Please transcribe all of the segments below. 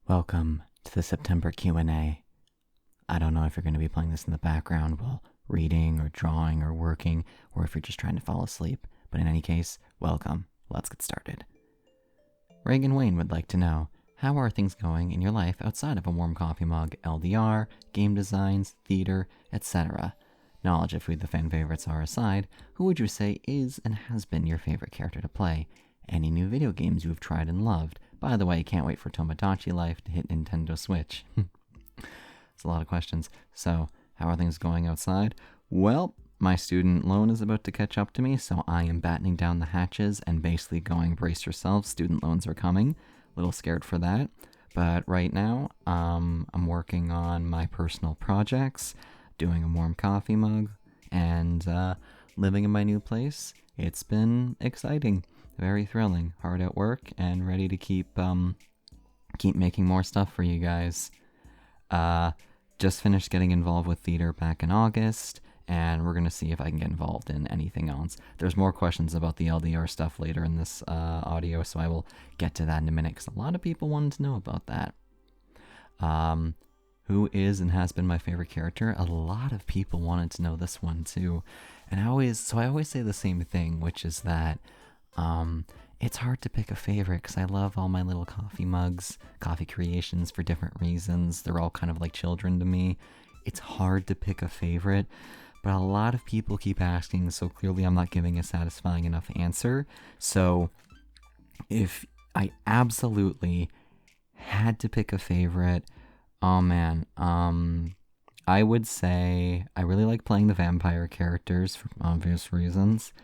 Welcome to the September Q&A. I don't know if you're going to be playing this in the background while reading or drawing or working, or if you're just trying to fall asleep. But in any case, welcome. Let's get started. Reagan Wayne would like to know, how are things going in your life outside of a warm coffee mug, LDR, game designs, theater, etc.? Knowledge of who the fan favorites are aside, who would you say is and has been your favorite character to play? Any new video games you've tried and loved? By the way, can't wait for Tomodachi Life to hit Nintendo Switch. It's a lot of questions. So, how are things going outside? Well, my student loan is about to catch up to me, so I am battening down the hatches and basically going, brace yourselves, student loans are coming. A little scared for that. But right now, I'm working on my personal projects, doing a warm coffee mug, and living in my new place. It's been exciting. Very thrilling, hard at work, and ready to keep making more stuff for you guys. Just finished getting involved with theater back in August, and we're gonna see if I can get involved in anything else. There's more questions about the LDR stuff later in this audio, so I will get to that in a minute, because a lot of people wanted to know about that. Who is and has been my favorite character? A lot of people wanted to know this one too, and I always say the same thing, which is that it's hard to pick a favorite because I love all my little coffee mugs, coffee creations for different reasons. They're all kind of like children to me. It's hard to pick a favorite, but a lot of people keep asking, so clearly I'm not giving a satisfying enough answer. So if I absolutely had to pick a favorite, oh man, I would say I really like playing the vampire characters for obvious reasons.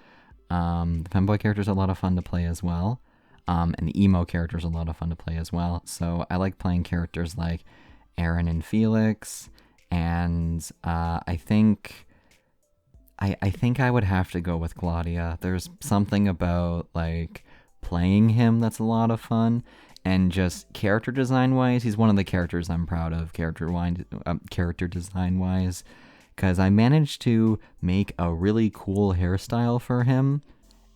The femboy characters are a lot of fun to play as well. And the emo characters are a lot of fun to play as well. So I like playing characters like Aaron and Felix. And I think I would have to go with Claudia. There's something about like playing him that's a lot of fun. And just character design wise, he's one of the characters I'm proud of character design wise. Because I managed to make a really cool hairstyle for him,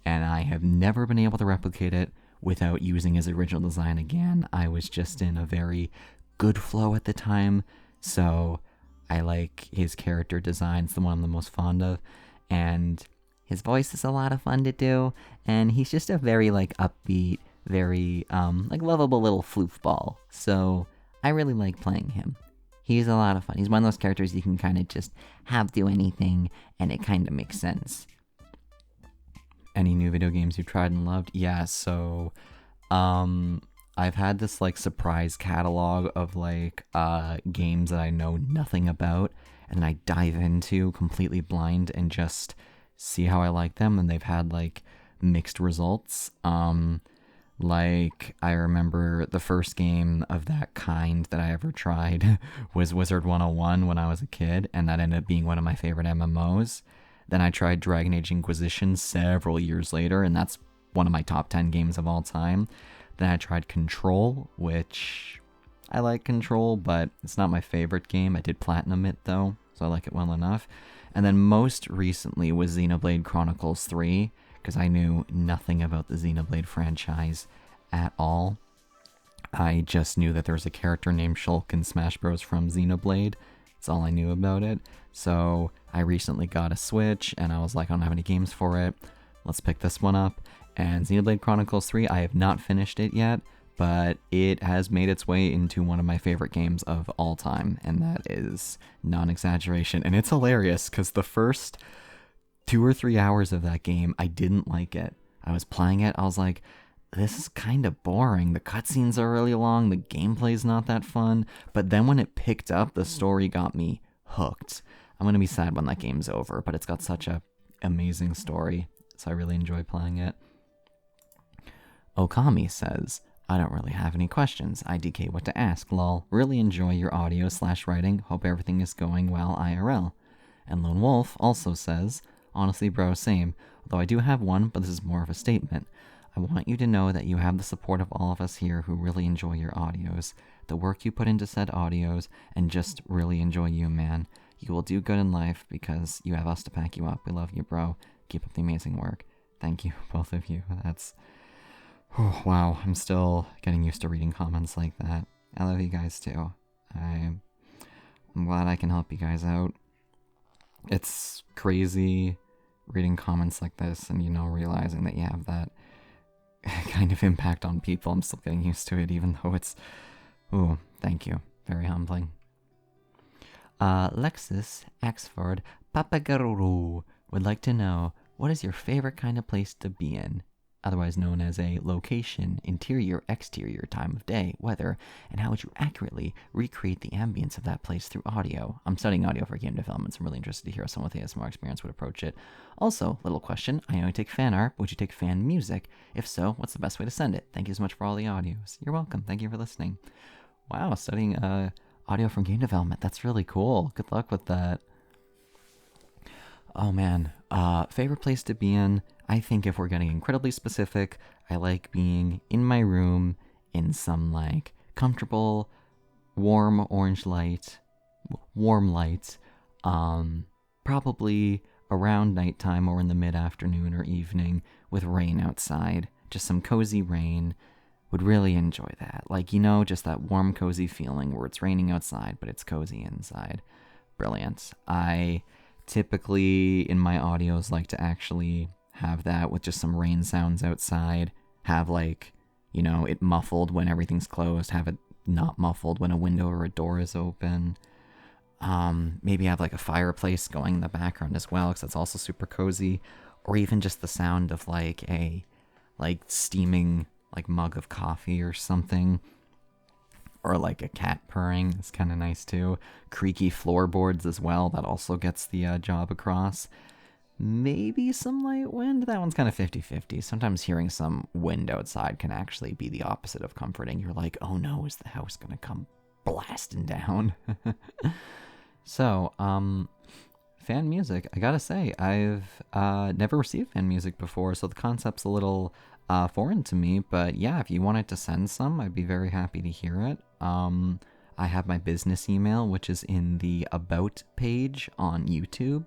and I have never been able to replicate it without using his original design again. I was just in a very good flow at the time, so I like his character design. It's the one I'm the most fond of, and his voice is a lot of fun to do, and he's just a very like upbeat, very like lovable little floofball. So I really like playing him. He's a lot of fun. He's one of those characters you can kind of just have do anything, and it kind of makes sense. Any new video games you've tried and loved? Yeah, so I've had this like surprise catalog of like games that I know nothing about, and I dive into completely blind and just see how I like them, and they've had like mixed results. Like, I remember the first game of that kind that I ever tried was Wizard 101 when I was a kid, and that ended up being one of my favorite MMOs. Then I tried Dragon Age Inquisition several years later, and that's one of my top 10 games of all time. Then I tried Control, which I like Control, but it's not my favorite game. I did platinum it, though, so I like it well enough. And then most recently was Xenoblade Chronicles 3, because I knew nothing about the Xenoblade franchise at all. I just knew that there was a character named Shulk in Smash Bros. From Xenoblade. That's all I knew about it. So I recently got a Switch, and I was like, I don't have any games for it. Let's pick this one up. And Xenoblade Chronicles 3, I have not finished it yet, but it has made its way into one of my favorite games of all time, and that is non-exaggeration. And it's hilarious, because the first 2 or 3 hours of that game, I didn't like it. I was playing it, I was like, this is kind of boring. The cutscenes are really long, the gameplay's not that fun, but then when it picked up, the story got me hooked. I'm gonna be sad when that game's over, but it's got such a amazing story, so I really enjoy playing it. Okami says, I don't really have any questions. IDK what to ask, lol. Really enjoy your audio/writing. Hope everything is going well IRL. And Lone Wolf also says, honestly, bro, same. Although I do have one, but this is more of a statement. I want you to know that you have the support of all of us here who really enjoy your audios. The work you put into said audios, and just really enjoy you, man. You will do good in life because you have us to back you up. We love you, bro. Keep up the amazing work. Thank you, both of you. That's... Oh, wow, I'm still getting used to reading comments like that. I love you guys too. I'm glad I can help you guys out. It's crazy reading comments like this and, realizing that you have that kind of impact on people. I'm still getting used to it, even though it's... Ooh, thank you. Very humbling. Lexus Axford Papagaruru would like to know, what is your favorite kind of place to be in? Otherwise known as a location, interior, exterior, time of day, weather, and how would you accurately recreate the ambience of that place through audio? I'm studying audio for game development, so I'm really interested to hear how someone with ASMR experience would approach it. Also, little question, I know you take fan art, but would you take fan music? If so, what's the best way to send it? Thank you so much for all the audios. You're welcome. Thank you for listening. Wow, studying audio from game development. That's really cool. Good luck with that. Oh man, favorite place to be in? I think if we're getting incredibly specific, I like being in my room in some comfortable, warm light, probably around nighttime or in the mid-afternoon or evening with rain outside, just some cozy rain. Would really enjoy that. Just that warm, cozy feeling where it's raining outside, but it's cozy inside. Brilliant. I typically, in my audios, like to actually have that with just some rain sounds outside. Have it muffled when everything's closed. Have it not muffled when a window or a door is open. Maybe have a fireplace going in the background as well, because that's also super cozy. Or even just the sound of a steaming mug of coffee or something. Or a cat purring. It's kind of nice too. Creaky floorboards as well. That also gets the job across. Maybe some light wind. That one's kind of 50-50. Sometimes hearing some wind outside can actually be the opposite of comforting. You're like, oh no, is the house going to come blasting down? So, fan music. I gotta say, I've never received fan music before, so the concept's a little foreign to me. But yeah, if you wanted to send some, I'd be very happy to hear it. I have my business email, which is in the About page on YouTube.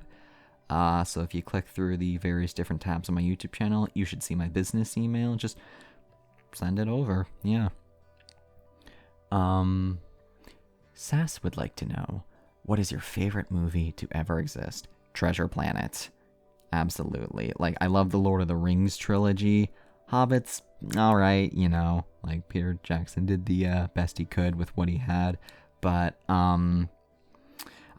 So if you click through the various different tabs on my YouTube channel, you should see my business email. Just send it over. Yeah. Sass would like to know, what is your favorite movie to ever exist? Treasure Planet. Absolutely. I love the Lord of the Rings trilogy. Hobbits, alright, Peter Jackson did the best he could with what he had. But,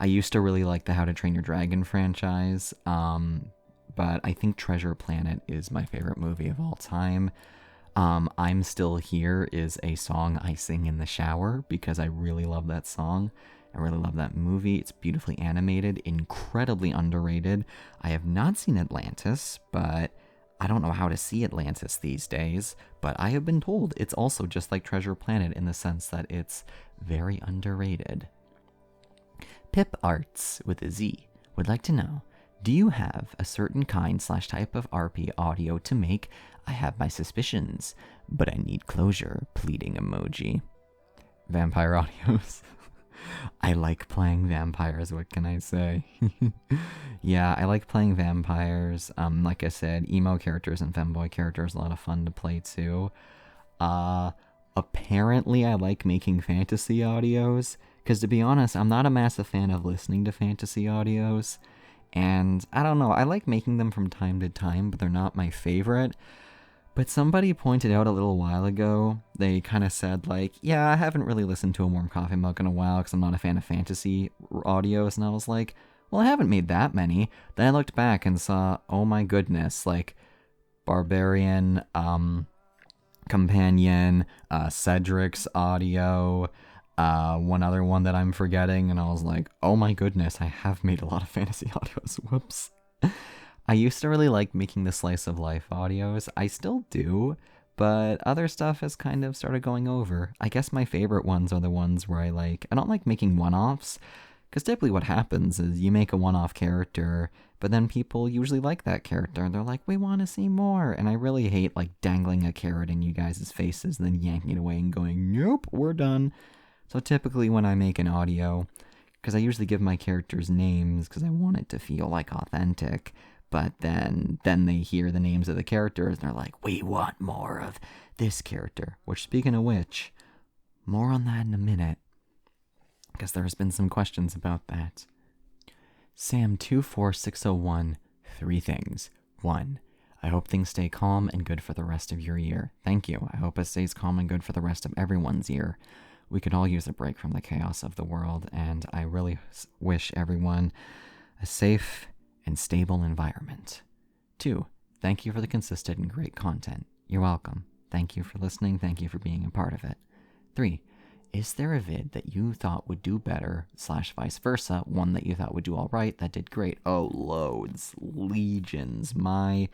I used to really like the How to Train Your Dragon franchise, but I think Treasure Planet is my favorite movie of all time. I'm Still Here is a song I sing in the shower because I really love that song. I really love that movie. It's beautifully animated, incredibly underrated. I have not seen Atlantis, but I don't know how to see Atlantis these days, but I have been told it's also just like Treasure Planet in the sense that it's very underrated. Pip Arts with a Z would like to know, do you have a certain kind/type of RP audio to make? I have my suspicions, but I need closure, pleading emoji. Vampire audios. I like playing vampires, what can I say? Yeah, I like playing vampires. Like I said, emo characters and femboy characters, a lot of fun to play too. Apparently I like making fantasy audios, because to be honest, I'm not a massive fan of listening to fantasy audios, and I don't know, I like making them from time to time, but they're not my favorite. But somebody pointed out a little while ago, they kind of said yeah, I haven't really listened to a Warm Coffee Mug in a while because I'm not a fan of fantasy audios, and I was like, well, I haven't made that many. Then I looked back and saw, oh my goodness, Barbarian, Companion, Cedric's audio, one other one that I'm forgetting, and I was like, oh my goodness, I have made a lot of fantasy audios, whoops. I used to really like making the slice of life audios. I still do, but other stuff has kind of started going over. I guess my favorite ones are the ones where I don't like making one-offs, because typically what happens is you make a one-off character, but then people usually like that character, and they're like, we want to see more, and I really hate dangling a carrot in you guys' faces and then yanking it away and going, nope, we're done. So typically when I make an audio, because I usually give my characters names because I want it to feel authentic, but then they hear the names of the characters and they're like, we want more of this character. Which, speaking of which, More on that in a minute, because there's been some questions about that. Sam24601, 3 things. 1. I hope things stay calm and good for the rest of your year. Thank you. I hope it stays calm and good for the rest of everyone's year. We could all use a break from the chaos of the world, and I really wish everyone a safe and stable environment. 2. Thank you for the consistent and great content. You're welcome. Thank you for listening. Thank you for being a part of it. 3. Is there a vid that you thought would do better, / vice versa, one that you thought would do alright, that did great? Oh, loads. Legions. My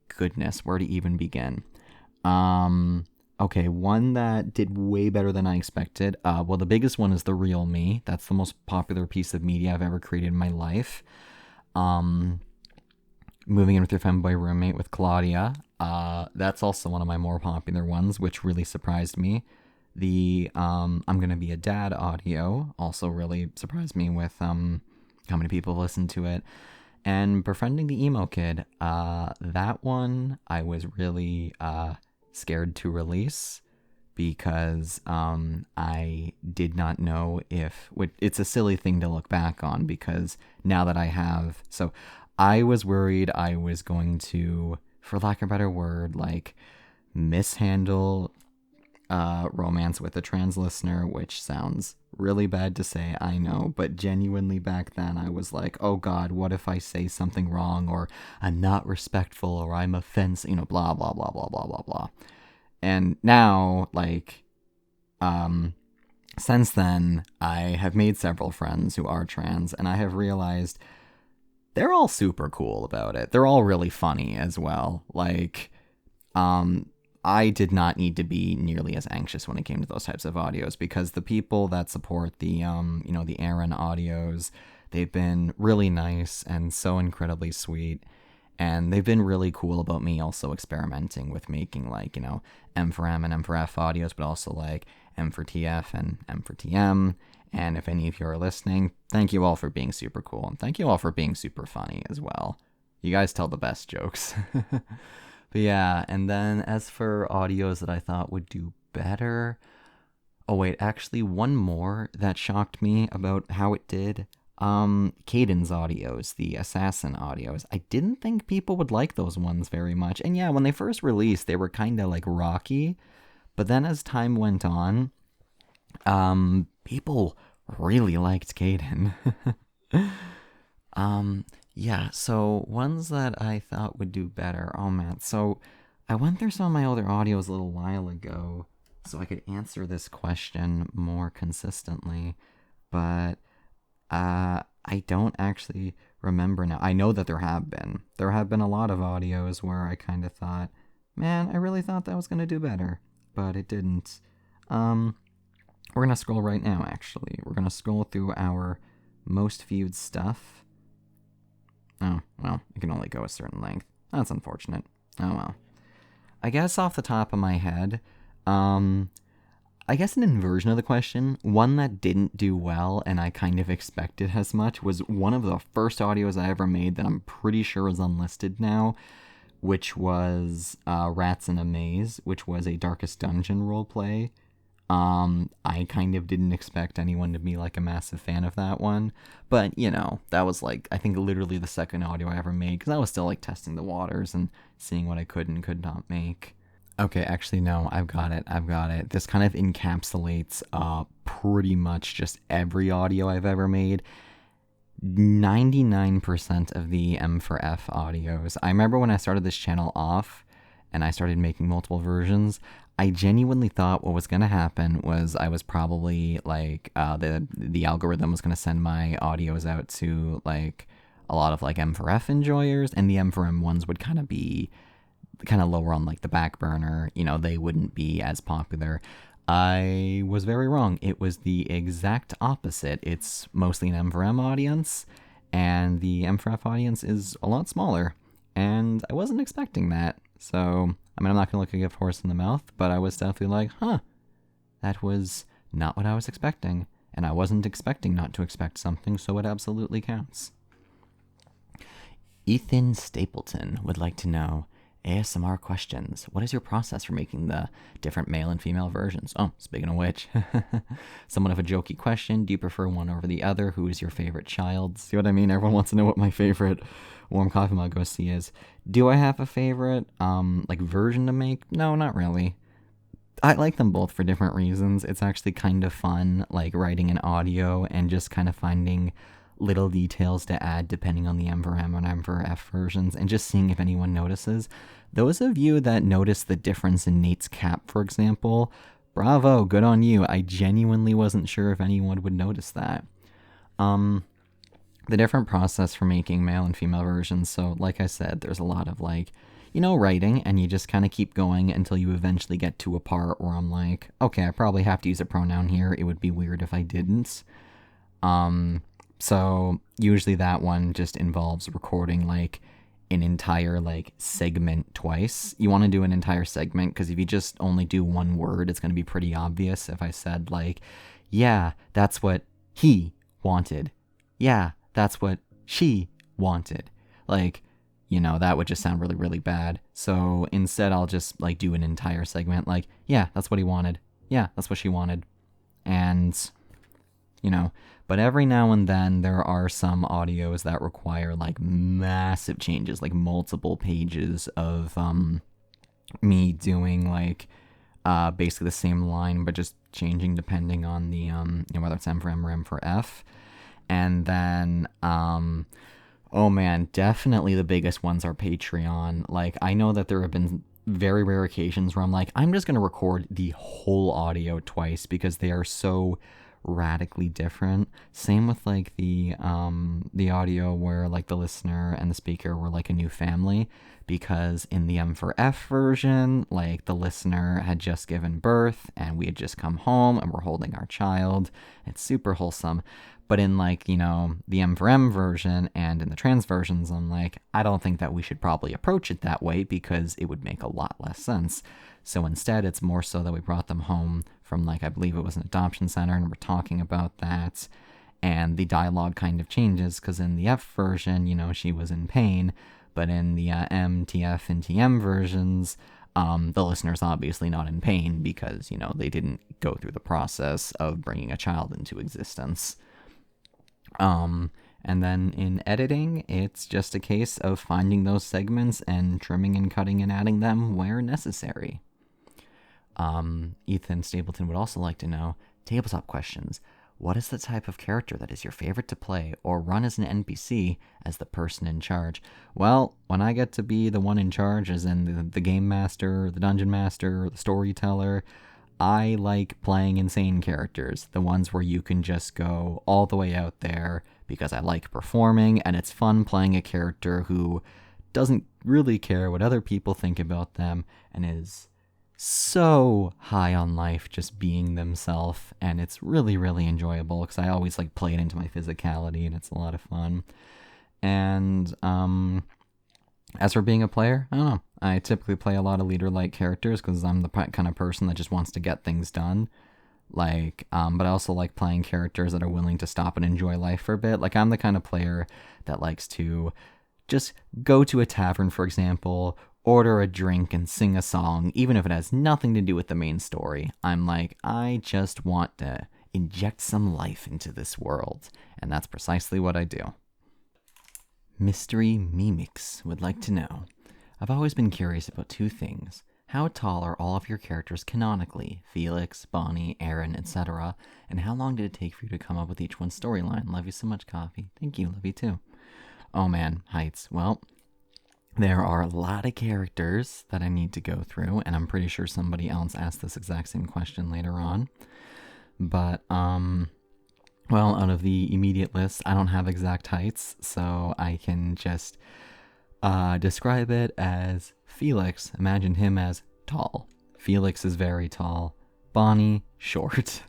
goodness, where to even begin? Okay, one that did way better than I expected. Well, the biggest one is The Real Me. That's the most popular piece of media I've ever created in my life. Moving in with Your Femboy Roommate with Claudia. That's also one of my more popular ones, which really surprised me. The I'm Gonna Be a Dad audio also really surprised me with how many people listened to it. And Befriending the Emo Kid, that one I was really scared to release because I did not know if... It's a silly thing to look back on because now that I have... So I was worried I was going to, for lack of a better word, like mishandle Romance with a Trans Listener, which sounds really bad to say, I know, but genuinely back then I was like, oh god, what if I say something wrong, or I'm not respectful, or I'm offensive, blah blah blah blah blah blah blah. And now, like, since then, I have made several friends who are trans, and I have realized they're all super cool about it. They're all really funny as well. Like, I did not need to be nearly as anxious when it came to those types of audios because the people that support the, the Aaron audios, they've been really nice and so incredibly sweet. And they've been really cool about me also experimenting with making, like, M for M and M for F audios, but also like M for TF and M for TM. And if any of you are listening, thank you all for being super cool. And thank you all for being super funny as well. You guys tell the best jokes. But yeah, and then as for audios that I thought would do better... Oh wait, actually one more that shocked me about how it did. Caden's audios, the Assassin audios. I didn't think people would like those ones very much. And yeah, when they first released, they were kind of like rocky. But then as time went on, people really liked Caden. Yeah, so ones that I thought would do better. Oh man, so I went through some of my older audios a little while ago so I could answer this question more consistently, but I don't actually remember now. I know that there have been a lot of audios where I kind of thought, man, I really thought that was going to do better, but it didn't. We're going to scroll right now, actually. We're going to scroll through our most viewed stuff. Oh, well, it can only go a certain length. That's unfortunate. Oh well. I guess off the top of my head, I guess an inversion of the question, one that didn't do well and I kind of expected as much, was one of the first audios I ever made that I'm pretty sure is unlisted now, which was Rats in a Maze, which was a Darkest Dungeon roleplay. I kind of didn't expect anyone to be like a massive fan of that one, but that was like, I think literally the second audio I ever made, because I was still like testing the waters and seeing what I could and could not make. Okay, actually no, I've got it. This kind of encapsulates pretty much just every audio I've ever made. 99% of the M for F audios. I remember when I started this channel off and I started making multiple versions, I genuinely thought what was going to happen was I was probably like, the algorithm was going to send my audios out to like a lot of like M for F enjoyers, and the M for M ones would kind of be kind of lower on like the back burner. They wouldn't be as popular. I was very wrong. It was the exact opposite. It's mostly an M for M audience, and the M for F audience is a lot smaller, and I wasn't expecting that. So, I mean, I'm not going to look a gift horse in the mouth, but I was definitely like, that was not what I was expecting. And I wasn't expecting not to expect something, so it absolutely counts. Ethan Stapleton would like to know, ASMR questions. What is your process for making the different male and female versions? Oh, speaking of which, somewhat of a jokey question. Do you prefer one over the other? Who is your favorite child? See what I mean? Everyone wants to know what my favorite warm coffee mug OC is. Do I have a favorite, like, version to make? No, not really. I like them both for different reasons. It's actually kind of fun, like writing an audio and just kind of finding little details to add depending on the M for M and M for F versions and just seeing if anyone notices. Those of you that notice the difference in Nate's cap, for example, bravo, good on you. I genuinely wasn't sure if anyone would notice that. The different process for making male and female versions. So, like I said, there's a lot of like, writing, and you just kind of keep going until you eventually get to a part where I'm like, okay, I probably have to use a pronoun here. It would be weird if I didn't. So usually that one just involves recording like an entire like segment twice. You want to do an entire segment because if you just only do one word, it's going to be pretty obvious. If I said like, yeah, that's what he wanted. Yeah, that's what she wanted. Like, that would just sound really, really bad. So instead I'll just like do an entire segment like, yeah, that's what he wanted. Yeah, that's what she wanted. And, but every now and then there are some audios that require like massive changes, like multiple pages of me doing like basically the same line, but just changing depending on the whether it's M for M or M for F. And then oh man, definitely the biggest ones are Patreon. Like, I know that there have been very rare occasions where I'm like, I'm just going to record the whole audio twice because they are so radically different. Same with like the audio where like the listener and the speaker were like a new family, because in the M for F version, like the listener had just given birth and we had just come home and we're holding our child. It's super wholesome. But in like, the M for M version and in the trans versions, I'm like, I don't think that we should probably approach it that way because it would make a lot less sense. So instead, it's more so that we brought them home from like, I believe it was an adoption center, and we're talking about that. And the dialogue kind of changes because in the F version, she was in pain. But in the M, TF, and TM versions, the listener's obviously not in pain because, they didn't go through the process of bringing a child into existence. And then in editing, it's just a case of finding those segments and trimming and cutting and adding them where necessary. Ethan Stapleton would also like to know, tabletop questions. What is the type of character that is your favorite to play or run as an NPC as the person in charge? Well, when I get to be the one in charge, as in the game master, the dungeon master, the storyteller, I like playing insane characters, the ones where you can just go all the way out there because I like performing, and it's fun playing a character who doesn't really care what other people think about them and is so high on life just being themselves, and it's really, really enjoyable because I always like play it into my physicality and it's a lot of fun. And as for being a player, I don't know. I typically play a lot of leader-like characters because I'm the kind of person that just wants to get things done. Like, but I also like playing characters that are willing to stop and enjoy life for a bit. Like, I'm the kind of player that likes to just go to a tavern, for example, order a drink and sing a song, even if it has nothing to do with the main story. I'm like, I just want to inject some life into this world. And that's precisely what I do. Mystery Mimics would like to know, I've always been curious about two things. How tall are all of your characters canonically? Felix, Bonnie, Aaron, etc. And how long did it take for you to come up with each one's storyline? Love you so much, Coffee. Thank you, love you too. Oh man, heights. Well, there are a lot of characters that I need to go through, and I'm pretty sure somebody else asked this exact same question later on. But, well, out of the immediate list, I don't have exact heights, so I can just describe it as Felix. Imagine him as tall. Felix is very tall. Bonnie, short.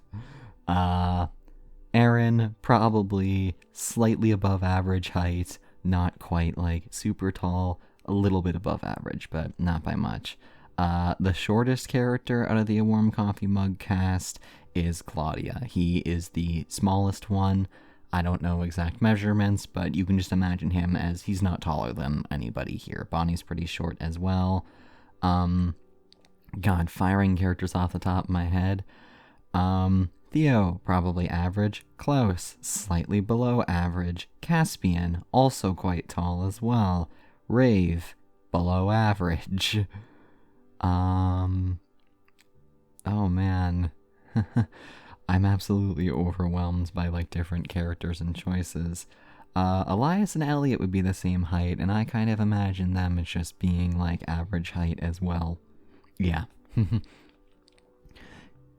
Aaron, probably slightly above average height, not quite like super tall, a little bit above average, but not by much. The shortest character out of the Warm Coffee Mug cast is Claudia. He is the smallest one. I don't know exact measurements, but you can just imagine him as he's not taller than anybody here. Bonnie's pretty short as well. God, firing characters off the top of my head. Theo, probably average. Klaus, slightly below average. Caspian, also quite tall as well. Rave, below average. Oh man. I'm absolutely overwhelmed by like different characters and choices. Elias and Elliot would be the same height, and I kind of imagine them as just being like average height as well. Yeah.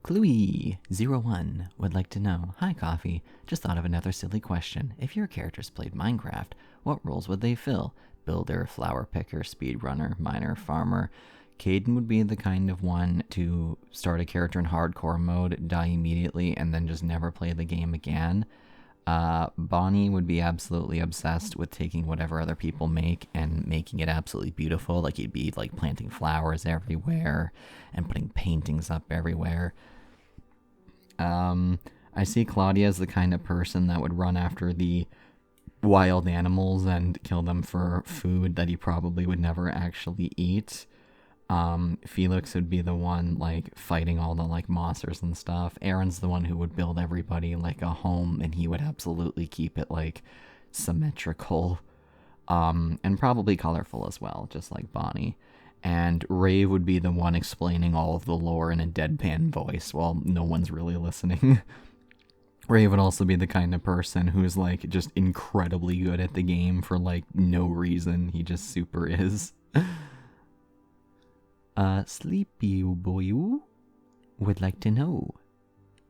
Cluey01 would like to know, hi Coffee, just thought of another silly question. If your characters played Minecraft, what roles would they fill? Builder, flower picker, speedrunner, miner, farmer. Caden would be the kind of one to start a character in hardcore mode, die immediately, and then just never play the game again. Bonnie would be absolutely obsessed with taking whatever other people make and making it absolutely beautiful. Like, he'd be like planting flowers everywhere and putting paintings up everywhere. I see Claudia as the kind of person that would run after the wild animals and kill them for food that he probably would never actually eat. Felix would be the one like fighting all the like monsters and stuff. Aaron's the one who would build everybody like a home, and he would absolutely keep it like symmetrical, and probably colorful as well, just like Bonnie. And Rave would be the one explaining all of the lore in a deadpan voice while no one's really listening. Rave would also be the kind of person who's like just incredibly good at the game for like no reason. He just super is. Sleepy Boy would like to know,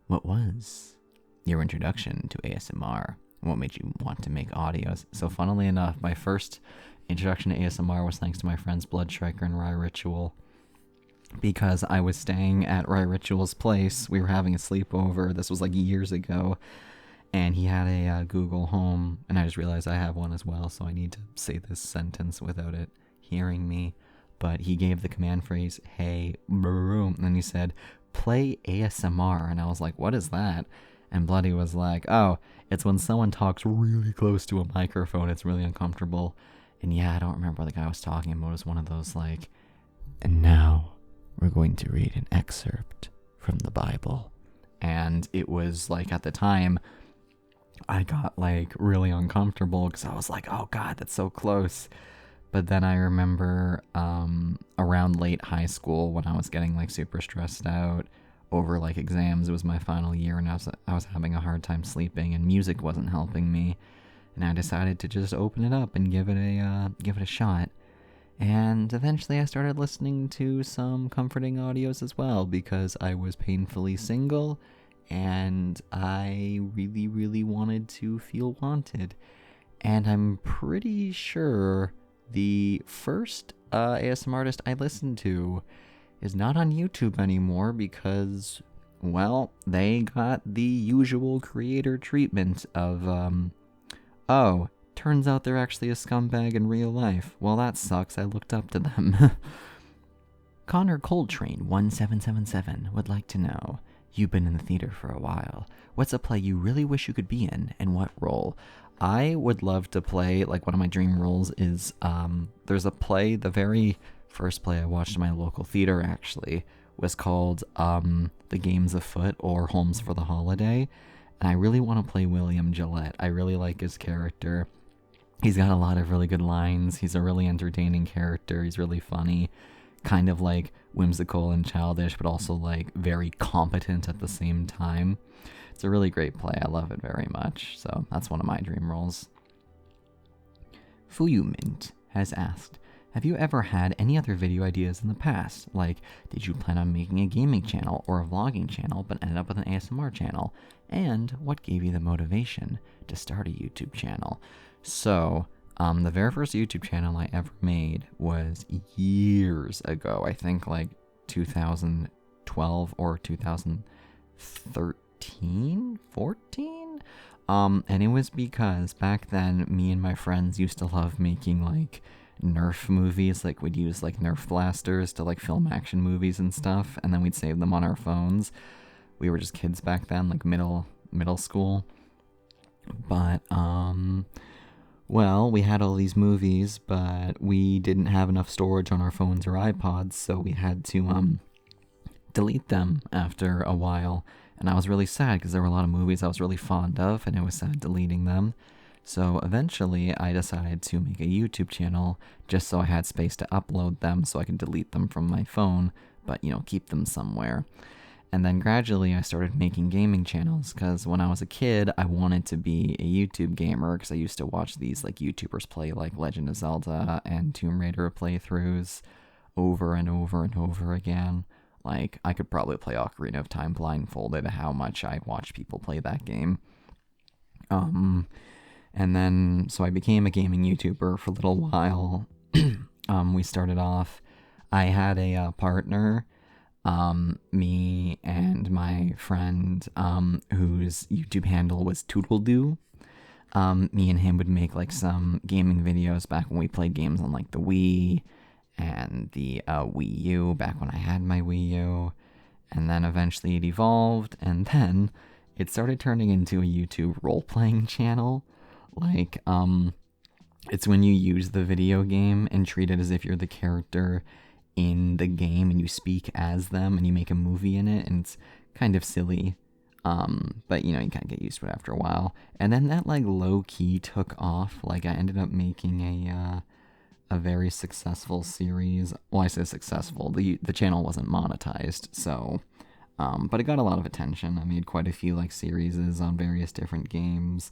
what was your introduction to ASMR? What made you want to make audios? So funnily enough, my first introduction to ASMR was thanks to my friends Blood Striker and Rye Ritual. Because I was staying at Rye Ritual's place. We were having a sleepover. This was like years ago. And he had a Google Home. And I just realized I have one as well. So I need to say this sentence without it hearing me. But he gave the command phrase, hey, boom, and then he said, play ASMR, and I was like, what is that? And Bloody was like, oh, it's when someone talks really close to a microphone, it's really uncomfortable. And yeah, I don't remember what the guy was talking about. It was one of those like, and now we're going to read an excerpt from the Bible. And it was like, at the time, I got like really uncomfortable because I was like, oh God, that's so close. But then I remember around late high school when I was getting like super stressed out over like exams. It was my final year and I was having a hard time sleeping and music wasn't helping me. And I decided to just open it up and give it a shot. And eventually I started listening to some comforting audios as well because I was painfully single and I really, really wanted to feel wanted. And I'm pretty sure the first ASMR artist I listened to is not on YouTube anymore because, well, they got the usual creator treatment of, oh, turns out they're actually a scumbag in real life. Well, that sucks. I looked up to them. Connor Coltrane 1777 would like to know, you've been in the theater for a while. What's a play you really wish you could be in, and what role? I would love to play, like one of my dream roles is, there's a play, the very first play I watched in my local theater actually, was called The Games Afoot or Holmes for the Holiday, and I really want to play William Gillette. I really like his character. He's got a lot of really good lines, he's a really entertaining character, he's really funny, kind of like whimsical and childish, but also like very competent at the same time. It's a really great play. I love it very much. So that's one of my dream roles. Fuyumint has asked, have you ever had any other video ideas in the past? Like, did you plan on making a gaming channel or a vlogging channel but ended up with an ASMR channel? And what gave you the motivation to start a YouTube channel? So, the very first YouTube channel I ever made was years ago. I think like 2012 or 2013. 14? And it was because back then me and my friends used to love making like Nerf movies. Like we'd use like Nerf blasters to like film action movies and stuff, and then we'd save them on our phones. We were just kids back then, like middle school. But well, we had all these movies, but we didn't have enough storage on our phones or iPods, so we had to delete them after a while. And I was really sad because there were a lot of movies I was really fond of, and it was sad deleting them. So eventually, I decided to make a YouTube channel just so I had space to upload them so I could delete them from my phone, but keep them somewhere. And then gradually I started making gaming channels because when I was a kid, I wanted to be a YouTube gamer because I used to watch these like YouTubers play like Legend of Zelda and Tomb Raider playthroughs over and over and over again. Like, I could probably play Ocarina of Time blindfolded how much I watched people play that game. And then, so I became a gaming YouTuber for a little while. We started off, I had a partner, me and my friend, whose YouTube handle was Tootledoo. Me and him would make like some gaming videos back when we played games on like the Wii and the Wii U, back when I had my Wii U. And then eventually it evolved, and then it started turning into a YouTube role-playing channel. Like, it's when you use the video game and treat it as if you're the character in the game and you speak as them and you make a movie in it, and it's kind of silly. But you kind of get used to it after a while. And then that like low-key took off. Like, I ended up making a very successful series. Well, I say successful. The channel wasn't monetized, so but it got a lot of attention. I made quite a few like series on various different games.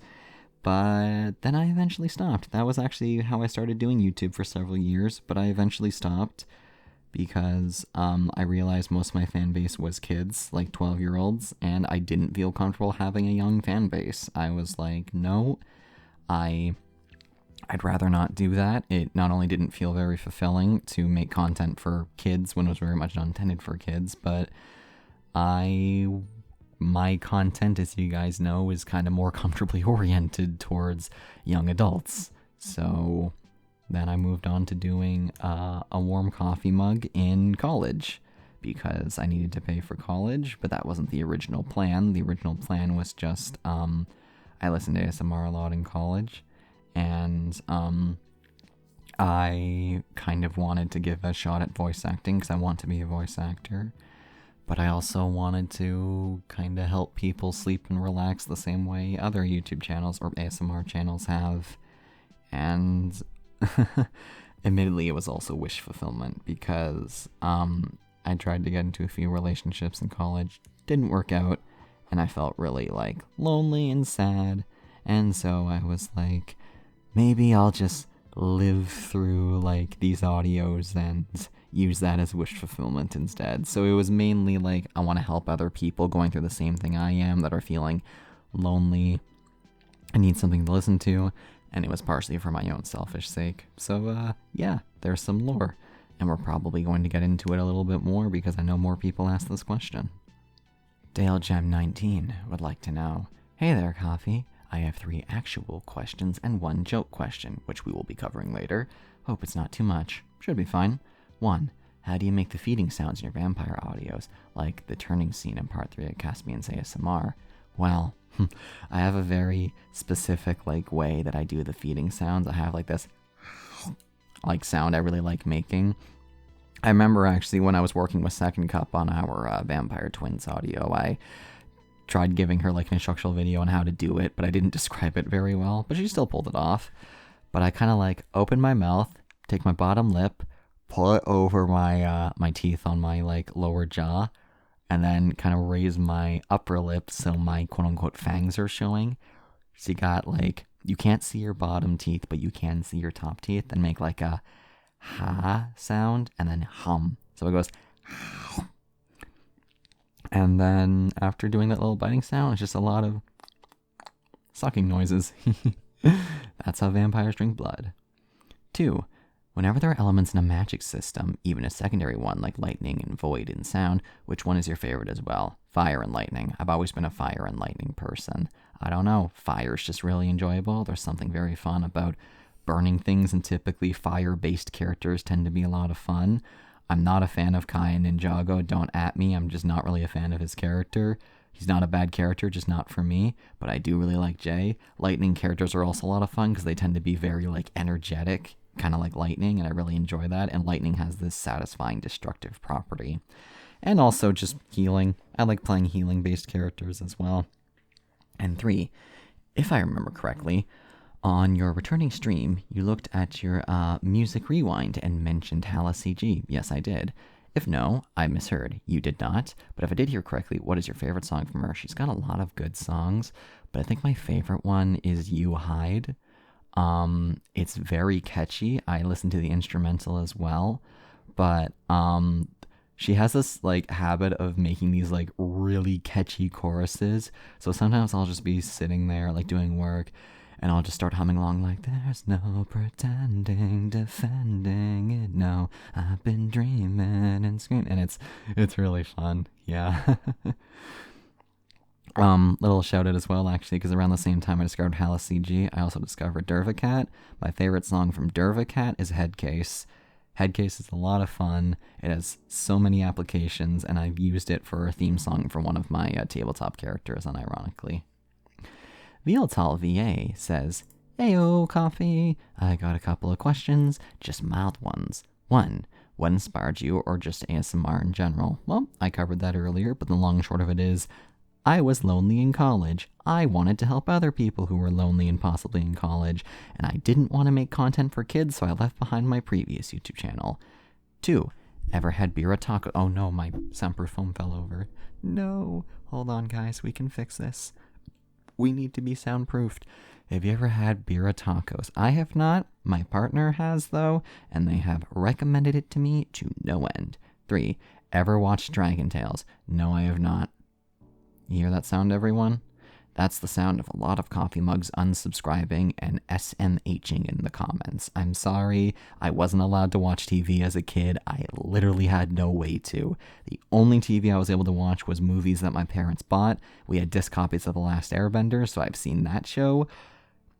But then I eventually stopped. That was actually how I started doing YouTube for several years, but I eventually stopped because I realized most of my fan base was kids, like 12-year-olds, and I didn't feel comfortable having a young fan base. I was like, no, I'd rather not do that. It not only didn't feel very fulfilling to make content for kids when it was very much not intended for kids, but my content, as you guys know, is kind of more comfortably oriented towards young adults. So then I moved on to doing a warm coffee mug in college because I needed to pay for college, but that wasn't the original plan. The original plan was just I listened to ASMR a lot in college, and I kind of wanted to give a shot at voice acting because I want to be a voice actor. But I also wanted to kind of help people sleep and relax the same way other YouTube channels or ASMR channels have. And admittedly, it was also wish fulfillment because I tried to get into a few relationships in college, didn't work out, and I felt really like lonely and sad. And so I was like, maybe I'll just live through like these audios and use that as wish fulfillment instead. So it was mainly like, I want to help other people going through the same thing I am that are feeling lonely and need something to listen to, and it was partially for my own selfish sake. So yeah, there's some lore, and we're probably going to get into it a little bit more because I know more people ask this question. Dale Gem 19 would like to know, hey there, Coffee. I have 3 actual questions and 1 joke question, which we will be covering later. Hope it's not too much. Should be fine. 1. How do you make the feeding sounds in your vampire audios, like the turning scene in part 3 of Caspian's ASMR? Well, I have a very specific way that I do the feeding sounds. I have like this sound I really like making. I remember actually when I was working with Second Cup on our Vampire Twins audio, I tried giving her like an instructional video on how to do it, but I didn't describe it very well, but she still pulled it off. But I kind of open my mouth, take my bottom lip, pull it over my my teeth on my lower jaw, and then kind of raise my upper lip so my quote-unquote fangs are showing. So you got you can't see your bottom teeth, but you can see your top teeth, and make a ha sound and then hum. So it goes and then after doing that little biting sound, it's just a lot of sucking noises. That's how vampires drink blood. 2. Whenever there are elements in a magic system, even a secondary one like lightning and void and sound, which one is your favorite as well? Fire and lightning. I've always been a fire and lightning person. I don't know, fire's just really enjoyable. There's something very fun about burning things, and typically fire-based characters tend to be a lot of fun. I'm not a fan of Kai and Ninjago, don't at me, I'm just not really a fan of his character. He's not a bad character, just not for me, but I do really like Jay. Lightning characters are also a lot of fun because they tend to be very like energetic, kind of like lightning, and I really enjoy that. And lightning has this satisfying destructive property. And also just healing. I like playing healing based characters as well. And 3, if I remember correctly, on your returning stream, you looked at your music rewind and mentioned Hala CG. Yes, I did. If no, I misheard. You did not. But if I did hear correctly, what is your favorite song from her? She's got a lot of good songs, but I think my favorite one is You Hide. It's very catchy. I listen to the instrumental as well, but she has this like habit of making these like really catchy choruses. So sometimes I'll just be sitting there like doing work and I'll just start humming along like, there's no pretending, defending it, no, I've been dreaming and screaming, and it's really fun, yeah. Little shout out as well, actually, because around the same time I discovered Hala CG, I also discovered Dervacat. My favorite song from Dervacat is Headcase. Headcase is a lot of fun. It has so many applications, and I've used it for a theme song for one of my tabletop characters, unironically. Vieltal VA says, Heyo, Coffee. I got a couple of questions, just mild ones. 1. What inspired you, or just ASMR in general? Well, I covered that earlier, but the long and short of it is, I was lonely in college. I wanted to help other people who were lonely and possibly in college, and I didn't want to make content for kids, so I left behind my previous YouTube channel. 2. Ever had Bira Taco? Oh no, my soundproof foam fell over. No. Hold on, guys, we can fix this. We need to be soundproofed. Have you ever had Bira Tacos? I have not. My partner has, though, and they have recommended it to me to no end. 3. Ever watched Dragon Tales? No, I have not. You hear that sound, everyone? That's the sound of a lot of coffee mugs unsubscribing and SMHing in the comments. I'm sorry, I wasn't allowed to watch TV as a kid. I literally had no way to. The only TV I was able to watch was movies that my parents bought. We had disc copies of The Last Airbender, so I've seen that show,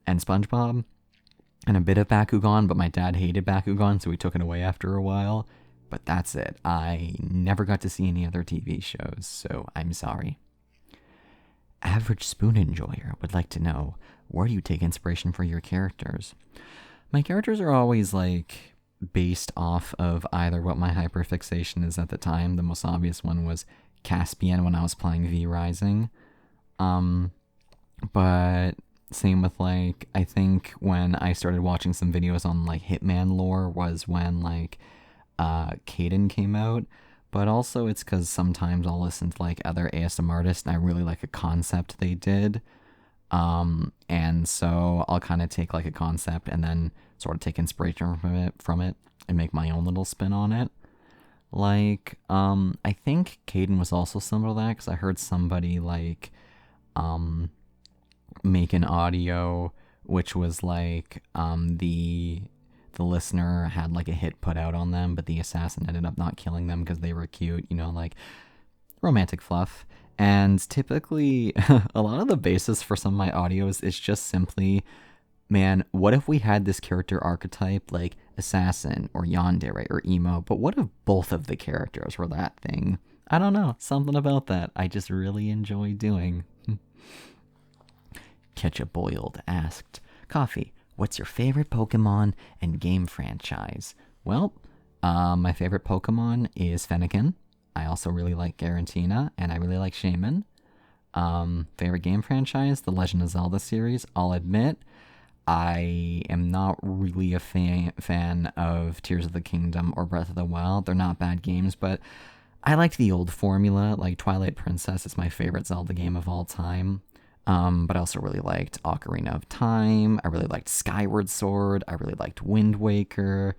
and SpongeBob, and a bit of Bakugan, but my dad hated Bakugan, so we took it away after a while. But that's it. I never got to see any other TV shows, so I'm sorry. Average Spoon Enjoyer would like to know, where do you take inspiration for your characters? My characters are always like based off of either what my hyperfixation is at the time. The most obvious one was Caspian when I was playing V Rising. But same with like, I think when I started watching some videos on like Hitman lore was when like Caden came out. But also it's because sometimes I'll listen to like other ASMR artists and I really like a concept they did. And so I'll kind of take like a concept and then sort of take inspiration from it and make my own little spin on it. Like, I think Caden was also similar to that because I heard somebody like make an audio which was like the listener had like a hit put out on them, but the assassin ended up not killing them because they were cute, you know, like romantic fluff. And typically, a lot of the basis for some of my audios is just simply, man, what if we had this character archetype like assassin or yandere or emo, but what if both of the characters were that thing? I don't know, something about that I just really enjoy doing. Ketchup Boiled asked, Coffee, what's your favorite Pokemon and game franchise? Well, my favorite Pokemon is Fennekin. I also really like Garantina, and I really like Shaman. Favorite game franchise, The Legend of Zelda series. I'll admit, I am not really a fan of Tears of the Kingdom or Breath of the Wild. They're not bad games, but I liked the old formula. Like Twilight Princess is my favorite Zelda game of all time. But I also really liked Ocarina of Time. I really liked Skyward Sword. I really liked Wind Waker.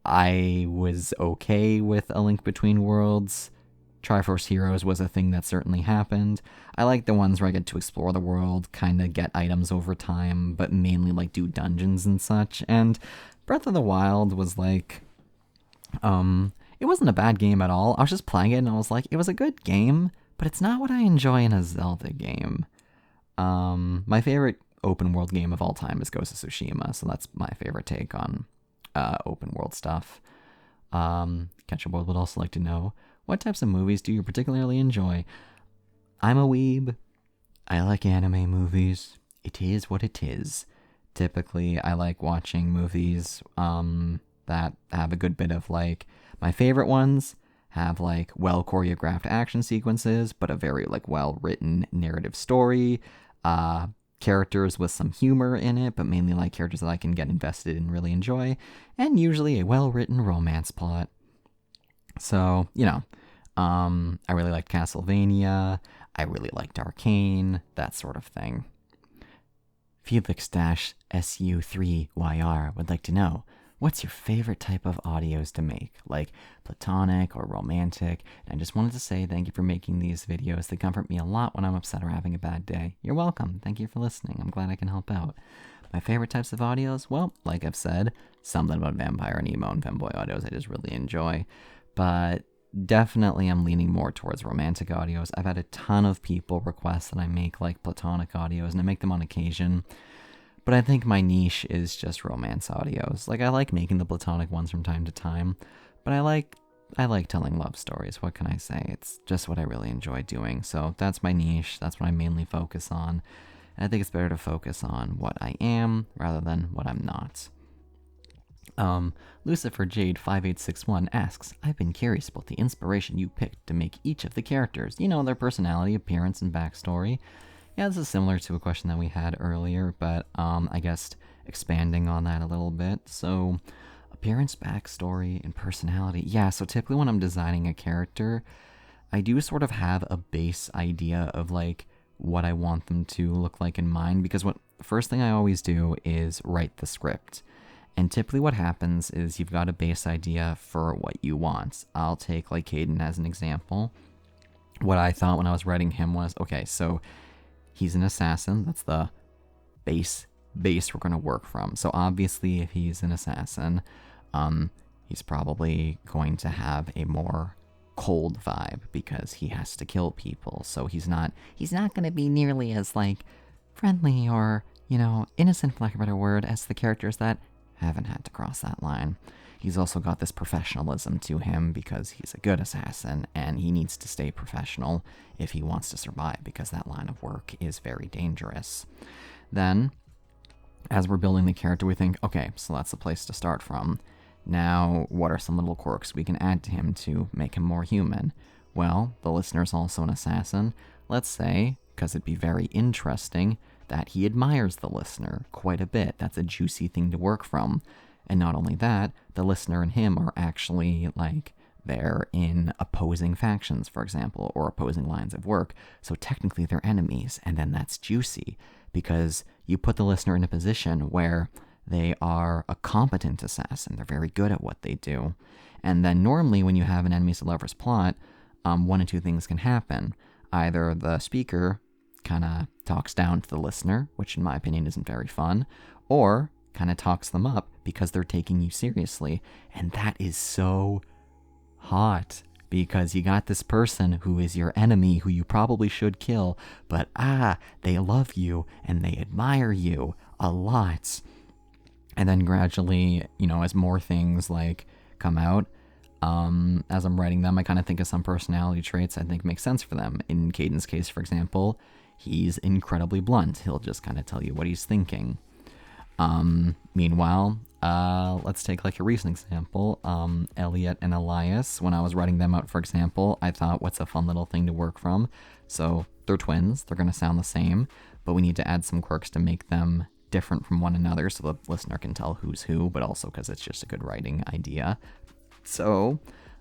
I was okay with A Link Between Worlds. Triforce Heroes was a thing that certainly happened. I like the ones where I get to explore the world, kind of get items over time, but mainly like do dungeons and such. And Breath of the Wild was like, it wasn't a bad game at all. I was just playing it and I was like, it was a good game, but it's not what I enjoy in a Zelda game. My favorite open world game of all time is Ghost of Tsushima, so that's my favorite take on open world stuff. Ketchup World would also like to know, what types of movies do you particularly enjoy? I'm a weeb. I like anime movies. It is what it is. Typically, I like watching movies that have a good bit of like my favorite ones have like well choreographed action sequences, but a very like well written narrative story. Uh, Characters with some humor in it, but mainly like characters that I can get invested in and really enjoy, and usually a well written romance plot. So, I really liked Castlevania. I really liked Arcane, that sort of thing. Felix-SU3YR would like to know, what's your favorite type of audios to make? Like platonic or romantic? And I just wanted to say thank you for making these videos. They comfort me a lot when I'm upset or having a bad day. You're welcome. Thank you for listening. I'm glad I can help out. My favorite types of audios? Well, like I've said, something about vampire and emo and femboy audios I just really enjoy. But definitely I'm leaning more towards romantic audios. I've had a ton of people request that I make like platonic audios, and I make them on occasion. But I think my niche is just romance audios. Like I like making the platonic ones from time to time, but I like telling love stories. What can I say? It's just what I really enjoy doing. So that's my niche. That's what I mainly focus on. And I think it's better to focus on what I am rather than what I'm not. Lucifer Jade 5861 asks, I've been curious about the inspiration you picked to make each of the characters. Their personality, appearance, and backstory. Yeah, this is similar to a question that we had earlier, but I guess expanding on that a little bit. So, appearance, backstory, and personality. Yeah, so typically when I'm designing a character, I do sort of have a base idea of like what I want them to look like in mind, because what first thing I always do is write the script. And typically what happens is you've got a base idea for what you want. I'll take like Caden as an example. What I thought when I was writing him was, okay, so he's an assassin. That's the base we're going to work from. So obviously if he's an assassin, he's probably going to have a more cold vibe because he has to kill people. So he's not going to be nearly as like friendly or, innocent, for lack of a better word, as the characters that haven't had to cross that line. He's also got this professionalism to him because he's a good assassin and he needs to stay professional if he wants to survive, because that line of work is very dangerous. Then, as we're building the character, we think, okay, so that's the place to start from. Now, what are some little quirks we can add to him to make him more human? Well, the listener's also an assassin. Let's say, because it'd be very interesting, that he admires the listener quite a bit. That's a juicy thing to work from. And not only that, the listener and him are actually, like, they're in opposing factions, for example, or opposing lines of work. So technically they're enemies, and then that's juicy, because you put the listener in a position where they are a competent assassin. They're very good at what they do. And then normally when you have an enemies to lovers plot, one of two things can happen. Either the speaker kind of talks down to the listener, which in my opinion isn't very fun, or kind of talks them up because they're taking you seriously. And that is so hot, because you got this person who is your enemy, who you probably should kill, but they love you and they admire you a lot. And then gradually, as more things like come out, as I'm writing them, I kind of think of some personality traits I think make sense for them. In Caden's case, for example, he's incredibly blunt. He'll just kind of tell you what he's thinking. Meanwhile, let's take like a recent example. Elliot and Elias, when I was writing them out, for example, I thought, what's a fun little thing to work from? So they're twins. They're going to sound the same, but we need to add some quirks to make them different from one another so the listener can tell who's who, but also because it's just a good writing idea. So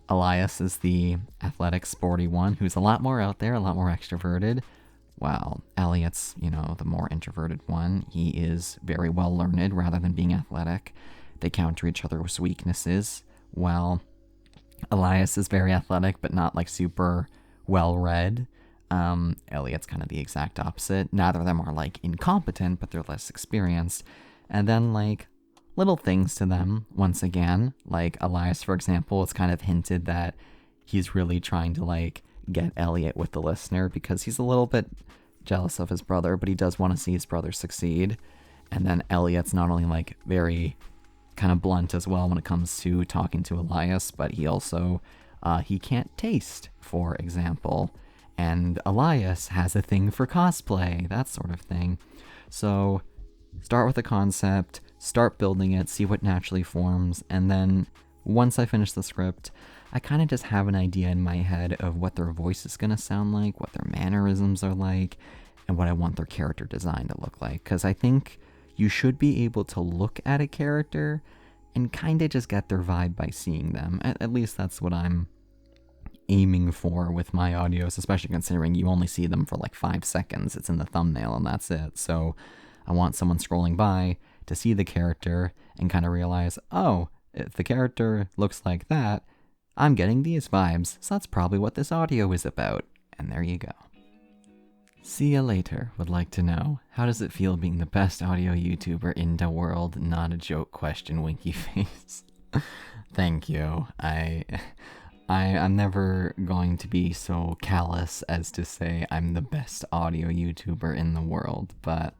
Elias is the athletic, sporty one who's a lot more out there, a lot more extroverted. While Elliot's, the more introverted one. He is very well learned rather than being athletic. They counter each other's weaknesses. While Elias is very athletic, but not like super well read. Elliot's kind of the exact opposite. Neither of them are like incompetent, but they're less experienced. And then like little things to them, once again, like Elias, for example, it's kind of hinted that he's really trying to like get Elliot with the listener because he's a little bit jealous of his brother, but he does want to see his brother succeed. And then Elliot's not only like very kind of blunt as well when it comes to talking to Elias, but he also he can't taste, for example. And Elias has a thing for cosplay, that sort of thing. So start with a concept, start building it, see what naturally forms, and then once I finish the script, I kind of just have an idea in my head of what their voice is going to sound like, what their mannerisms are like, and what I want their character design to look like. Because I think you should be able to look at a character and kind of just get their vibe by seeing them. At least that's what I'm aiming for with my audios, especially considering you only see them for like 5 seconds. It's in the thumbnail and that's it. So I want someone scrolling by to see the character and kind of realize, oh, if the character looks like that, I'm getting these vibes, so that's probably what this audio is about. And there you go. See ya later would like to know, how does it feel being the best audio YouTuber in the world? Not a joke question, winky face. Thank you. I'm never going to be so callous as to say I'm the best audio YouTuber in the world, but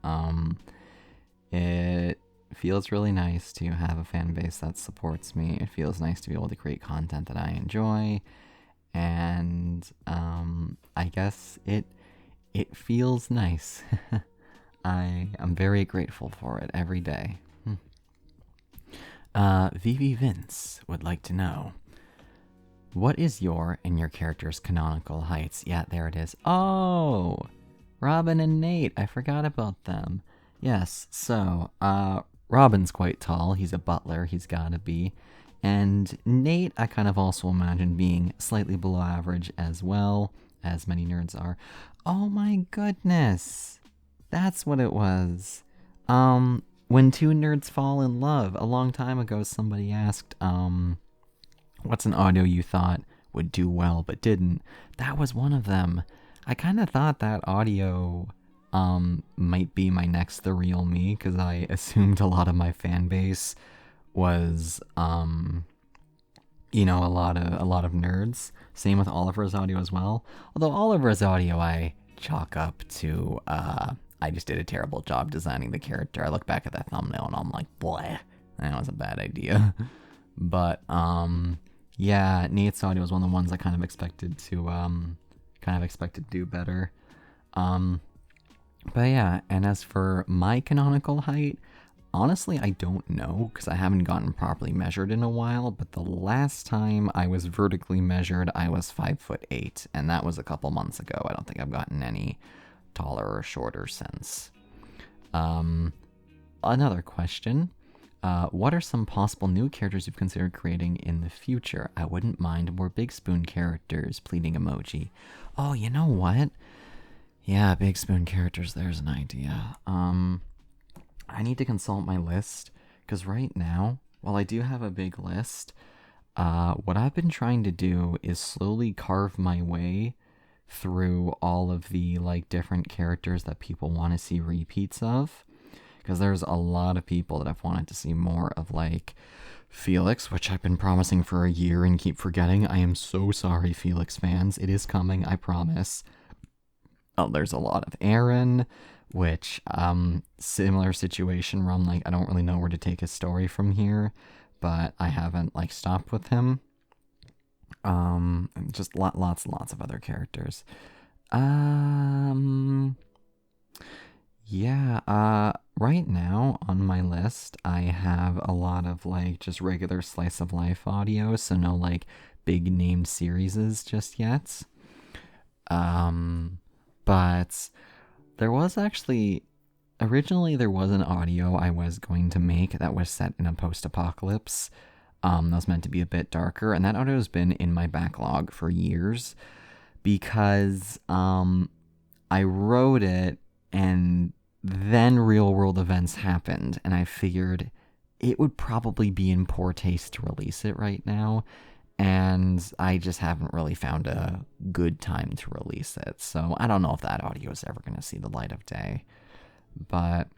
it feels really nice to have a fan base that supports me. It feels nice to be able to create content that I enjoy, and I guess it feels nice. I'm very grateful for it every day. VV Vince would like to know, what is your and your character's canonical heights? Yeah, there it is. Oh, Robin and Nate. I forgot about them. Yes, so, Robin's quite tall. He's a butler. He's gotta be. And Nate, I kind of also imagine being slightly below average as well, as many nerds are. Oh my goodness. That's what it was. When two nerds fall in love. A long time ago, somebody asked, what's an audio you thought would do well but didn't? That was one of them. I kind of thought that audio might be my next The Real Me, because I assumed a lot of my fan base was a lot of nerds. Same with Oliver's audio as well. Although Oliver's audio I chalk up to I just did a terrible job designing the character. I look back at that thumbnail and I'm like, bleh, that was a bad idea. But yeah, Nate's audio was one of the ones I kind of expected to do better. But yeah, and as for my canonical height, honestly, I don't know, because I haven't gotten properly measured in a while, but the last time I was vertically measured, I was 5'8", and that was a couple months ago. I don't think I've gotten any taller or shorter since. Another question. What are some possible new characters you've considered creating in the future? I wouldn't mind more Big Spoon characters, pleading emoji. Oh, you know what? Yeah, Big Spoon characters, there's an idea. I need to consult my list, because right now, while I do have a big list, what I've been trying to do is slowly carve my way through all of the, different characters that people want to see repeats of. Because there's a lot of people that I've wanted to see more of, Felix, which I've been promising for a year and keep forgetting. I am so sorry, Felix fans. It is coming, I promise. Oh, there's a lot of Aaron, which, similar situation where I'm I don't really know where to take his story from here, but I haven't, stopped with him. Just lots and lots of other characters. Yeah, right now on my list, I have a lot of, just regular slice of life audio, so no, big named series just yet. But there was originally there was an audio I was going to make that was set in a post-apocalypse. That was meant to be a bit darker, and that audio has been in my backlog for years because I wrote it and then real world events happened, and I figured it would probably be in poor taste to release it right now. And I just haven't really found a good time to release it. So I don't know if that audio is ever going to see the light of day. But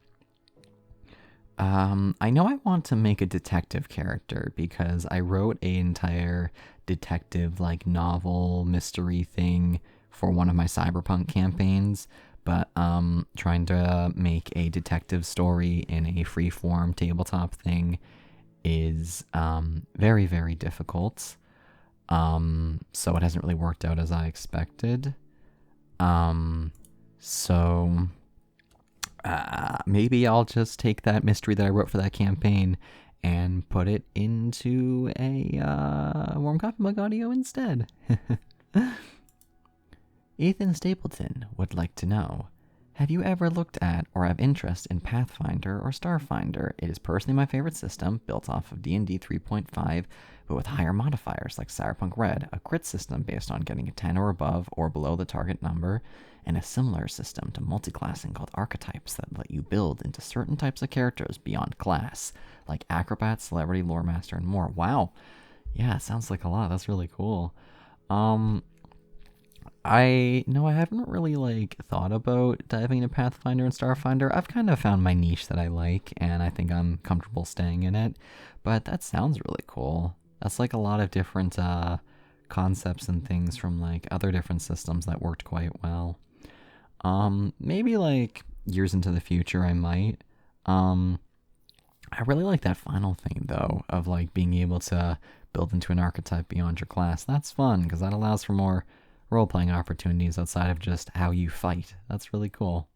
I know I want to make a detective character because I wrote an entire detective novel mystery thing for one of my cyberpunk campaigns. But trying to make a detective story in a freeform tabletop thing is very, very difficult. So it hasn't really worked out as I expected. So maybe I'll just take that mystery that I wrote for that campaign and put it into a warm coffee mug audio instead. Ethan Stapleton would like to know, have you ever looked at or have interest in Pathfinder or Starfinder? It is personally my favorite system, built off of D&D 3.5, but with higher modifiers like Cyberpunk Red, a crit system based on getting a 10 or above or below the target number, and a similar system to multiclassing called archetypes that let you build into certain types of characters beyond class, like acrobat, celebrity, lore master, and more. Wow. Yeah, sounds like a lot. That's really cool. I haven't really thought about diving into Pathfinder and Starfinder. I've kind of found my niche that I like, and I think I'm comfortable staying in it. But that sounds really cool. That's a lot of different concepts and things from other different systems that worked quite well. Maybe years into the future I might. I really like that final thing though of being able to build into an archetype beyond your class. That's fun because that allows for more role-playing opportunities outside of just how you fight. That's really cool.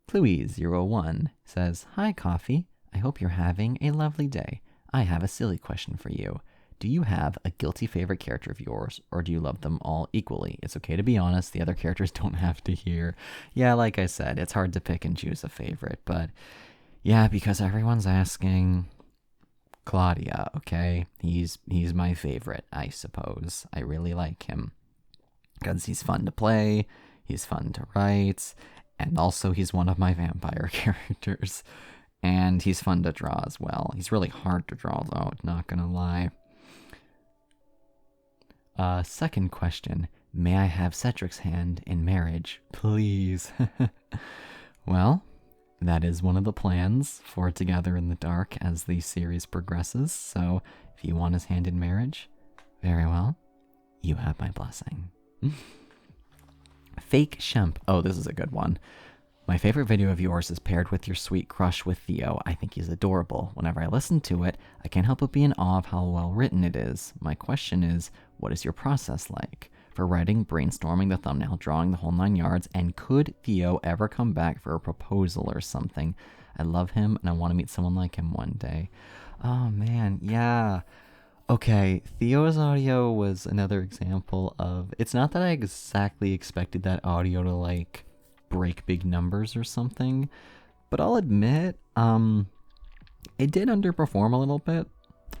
Pluie01 says, "Hi, Coffee. I hope you're having a lovely day. I have a silly question for you. Do you have a guilty favorite character of yours, or do you love them all equally? It's okay to be honest. The other characters don't have to hear." Yeah, like I said, it's hard to pick and choose a favorite, but yeah, because everyone's asking, Claudia, okay? He's my favorite, I suppose. I really like him because he's fun to play, he's fun to write, and also he's one of my vampire characters. And he's fun to draw as well. He's really hard to draw though, not gonna lie. Second question. May I have Cedric's hand in marriage, please? Well, that is one of the plans for Together in the Dark as the series progresses, so if you want his hand in marriage, very well, you have my blessing. Fake Shemp. Oh, this is a good one. My favorite video of yours is paired with your sweet crush with Theo. I think he's adorable. Whenever I listen to it, I can't help but be in awe of how well written it is. My question is, what is your process like? For writing, brainstorming the thumbnail, drawing the whole 9 yards, and could Theo ever come back for a proposal or something? I love him, and I want to meet someone like him one day. Oh man, yeah. Okay, Theo's audio was another example of... It's not that I exactly expected that audio to, break big numbers or something, but I'll admit, it did underperform a little bit,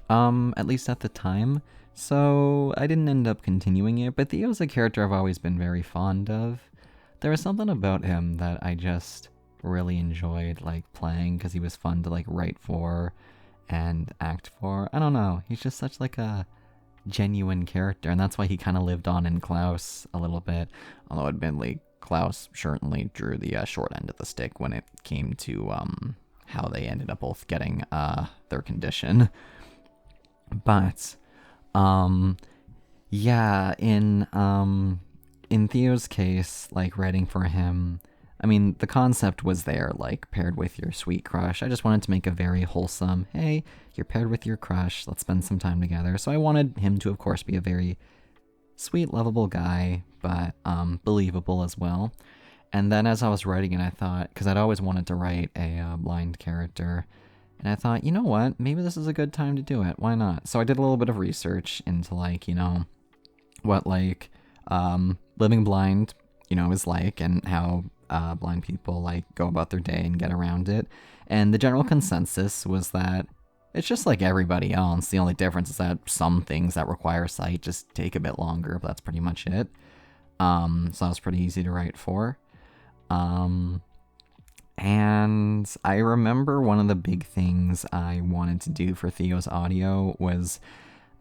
at least at the time. So I didn't end up continuing it, but Theo's a character I've always been very fond of. There was something about him that I just really enjoyed playing because he was fun to write for and act for. I don't know, he's just such a genuine character, and that's why he kind of lived on in Klaus a little bit. Although admittedly, Klaus certainly drew the short end of the stick when it came to how they ended up both getting their condition. But yeah, in Theo's case, writing for him, I mean, the concept was there, paired with your sweet crush. I just wanted to make a very wholesome, hey, you're paired with your crush, let's spend some time together. So I wanted him to, of course, be a very sweet, lovable guy, but believable as well. And then as I was writing it, I thought, because I'd always wanted to write a blind character, and I thought, you know what, maybe this is a good time to do it. Why not? So I did a little bit of research into what living blind, is like, and how blind people go about their day and get around it. And the general consensus was that it's just like everybody else. The only difference is that some things that require sight just take a bit longer, but that's pretty much it. So that was pretty easy to write for. And I remember one of the big things I wanted to do for Theo's audio was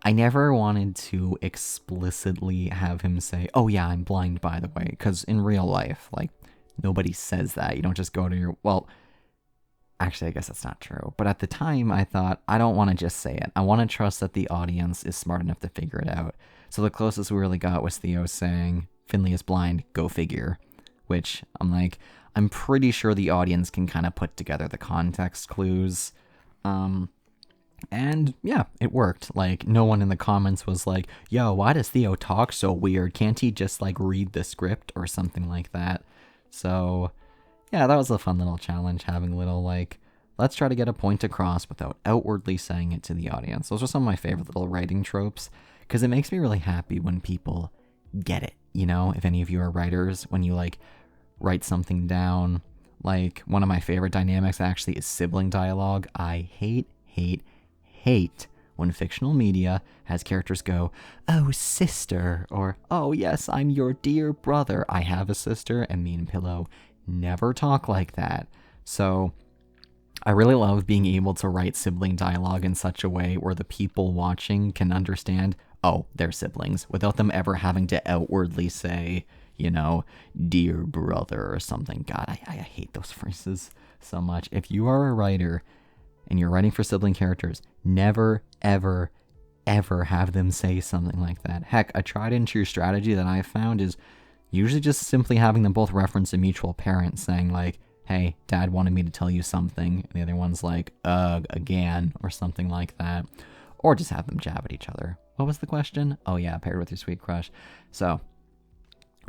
I never wanted to explicitly have him say, oh yeah, I'm blind, by the way, because in real life, nobody says that. You don't just go to your, well, actually, I guess that's not true. But at the time, I thought, I don't want to just say it. I want to trust that the audience is smart enough to figure it out. So the closest we really got was Theo saying, Finley is blind, go figure. Which, I'm pretty sure the audience can kind of put together the context clues. And yeah, it worked. Like, no one in the comments was like, yo, why does Theo talk so weird? Can't he just, like, read the script or something like that? So, yeah, that was a fun little challenge, having a little, like, let's try to get a point across without outwardly saying it to the audience. Those are some of my favorite little writing tropes, because it makes me really happy when people get it. You know, if any of you are writers, when you, like, write something down, like, one of my favorite dynamics actually is sibling dialogue. I hate when fictional media has characters go, oh, sister, or, oh, yes, I'm your dear brother. I have a sister, and me and Pillow never talk like that. So I really love being able to write sibling dialogue in such a way where the people watching can understand, oh, they're siblings, without them ever having to outwardly say, you know, dear brother or something. God, I hate those phrases so much. If you are a writer and you're writing for sibling characters, never, ever, ever have them say something like that. Heck, a tried and true strategy that I've found is usually just simply having them both reference a mutual parent, saying like, hey, dad wanted me to tell you something, and the other one's like, ugh, again, or something like that. Or just have them jab at each other. What was the question? Oh yeah, paired with your sweet crush. So,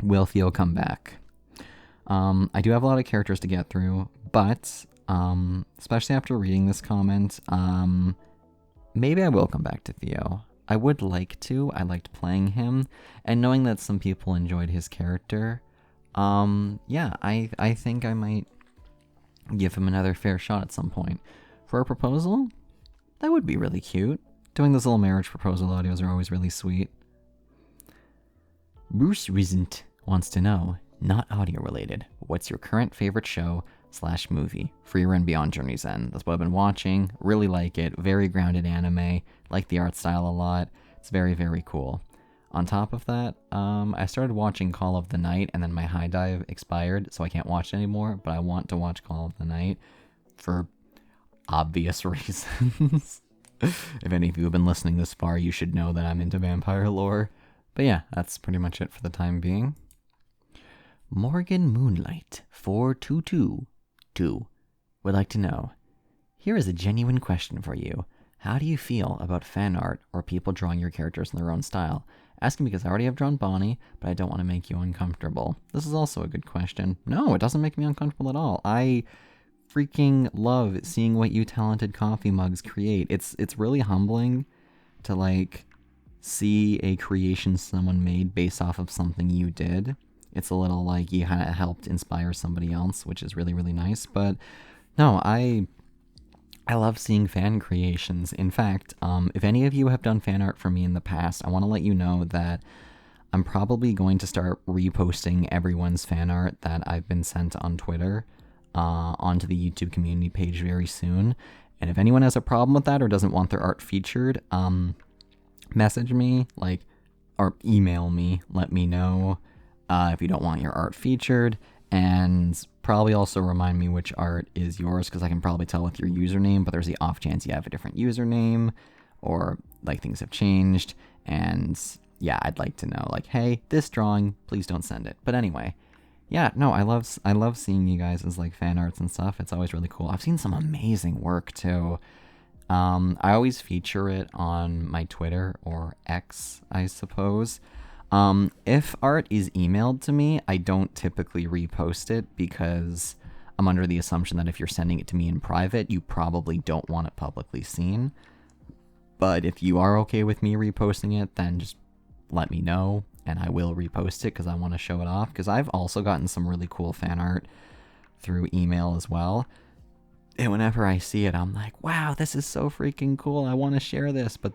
will Theo come back? I do have a lot of characters to get through, but especially after reading this comment, maybe I will come back to Theo. I would like to. I liked playing him, and knowing that some people enjoyed his character, yeah, I think I might give him another fair shot at some point. For a proposal, that would be really cute. Doing those little marriage proposal audios are always really sweet. Bruce Risent wants to know, not audio related, what's your current favorite show / movie? Free Run Beyond Journey's End. That's what I've been watching. Really like it. Very grounded anime. Like the art style a lot. It's very, very cool. On top of that, I started watching Call of the Night, and then my high dive expired, so I can't watch it anymore, but I want to watch Call of the Night for obvious reasons. If any of you have been listening this far, you should know that I'm into vampire lore. But yeah, that's pretty much it for the time being. Morgan Moonlight 4222 would like to know, here is a genuine question for you. How do you feel about fan art or people drawing your characters in their own style? Asking because I already have drawn Bonnie, but I don't want to make you uncomfortable. This is also a good question. No, it doesn't make me uncomfortable at all. I freaking love seeing what you talented coffee mugs create. It's really humbling to like see a creation someone made based off of something you did. It's a little like you had helped inspire somebody else, which is really, really nice. But no, I love seeing fan creations. In fact, if any of you have done fan art for me in the past, I want to let you know that I'm probably going to start reposting everyone's fan art that I've been sent on Twitter onto the YouTube community page very soon. And if anyone has a problem with that or doesn't want their art featured, message me, or email me, let me know if you don't want your art featured, and probably also remind me which art is yours, because I can probably tell with your username, but there's the off chance you have a different username, or things have changed, and yeah, I'd like to know, hey, this drawing, please don't send it. But anyway, yeah, no, I love seeing you guys as fan arts and stuff. It's always really cool. I've seen some amazing work too. I always feature it on my Twitter, or X, I suppose. If art is emailed to me, I don't typically repost it because I'm under the assumption that if you're sending it to me in private, you probably don't want it publicly seen. But if you are okay with me reposting it, then just let me know and I will repost it because I want to show it off. Because I've also gotten some really cool fan art through email as well. And whenever I see it, I'm like, wow, this is so freaking cool. I want to share this. But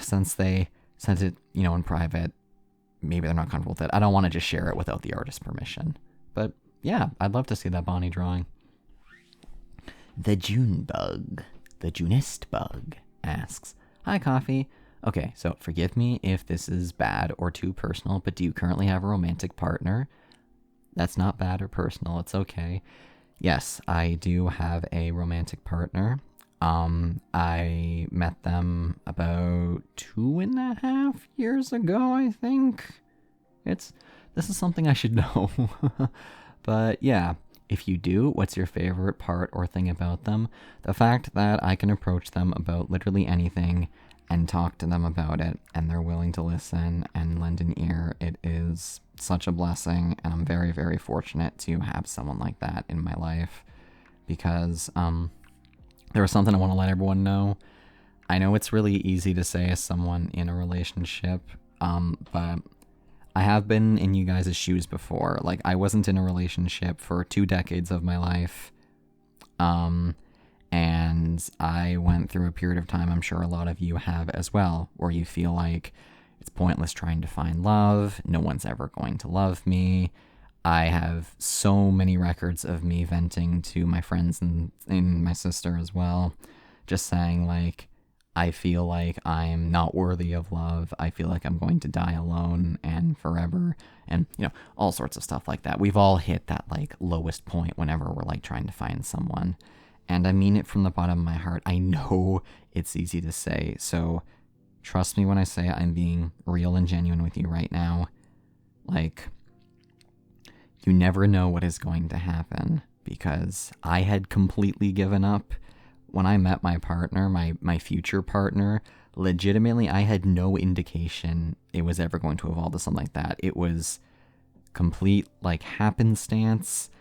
since they sent it, in private, maybe they're not comfortable with it. I don't want to just share it without the artist's permission. But yeah, I'd love to see that Bonnie drawing. The Junist Bug asks, hi, Coffee. Okay, so forgive me if this is bad or too personal, but do you currently have a romantic partner? That's not bad or personal. It's okay. Yes, I do have a romantic partner. I met them about 2.5 years ago, I think. This is something I should know. But yeah, If you do, what's your favorite part or thing about them? The fact that I can approach them about literally anything and talk to them about it, and they're willing to listen and lend an ear. It is such a blessing, and I'm very, very fortunate to have someone like that in my life, because there was something I want to let everyone know. I know it's really easy to say as someone in a relationship, but I have been in you guys' shoes before. Like, I wasn't in a relationship for 2 decades of my life. And I went through a period of time, I'm sure a lot of you have as well, where you feel like it's pointless trying to find love. No one's ever going to love me. I have so many records of me venting to my friends and my sister as well, just saying, like, I feel like I'm not worthy of love. I feel like I'm going to die alone and forever. And, all sorts of stuff like that. We've all hit that, like, lowest point whenever we're, like, trying to find someone. And I mean it from the bottom of my heart. I know it's easy to say. So trust me when I say I'm being real and genuine with you right now. Like, you never know what is going to happen, because I had completely given up. When I met my partner, my future partner, legitimately, I had no indication it was ever going to evolve to something like that. It was complete, like, happenstance.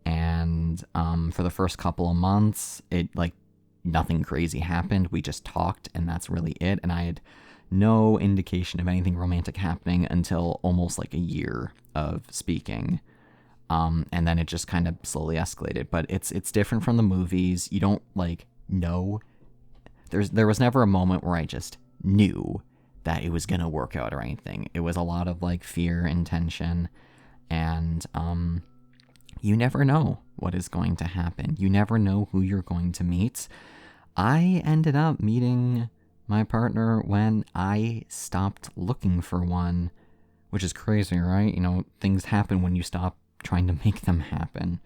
And for the first couple of months, it, like, nothing crazy happened. We just talked, and that's really it. And I had no indication of anything romantic happening until almost like a year of speaking. And then it just kind of slowly escalated. But it's different from the movies. You don't, like, know. There was never a moment where I just knew that it was going to work out or anything. It was a lot of, like, fear and tension. And you never know what is going to happen. You never know who you're going to meet. I ended up meeting my partner when I stopped looking for one, which is crazy, right? Things happen when you stop trying to make them happen.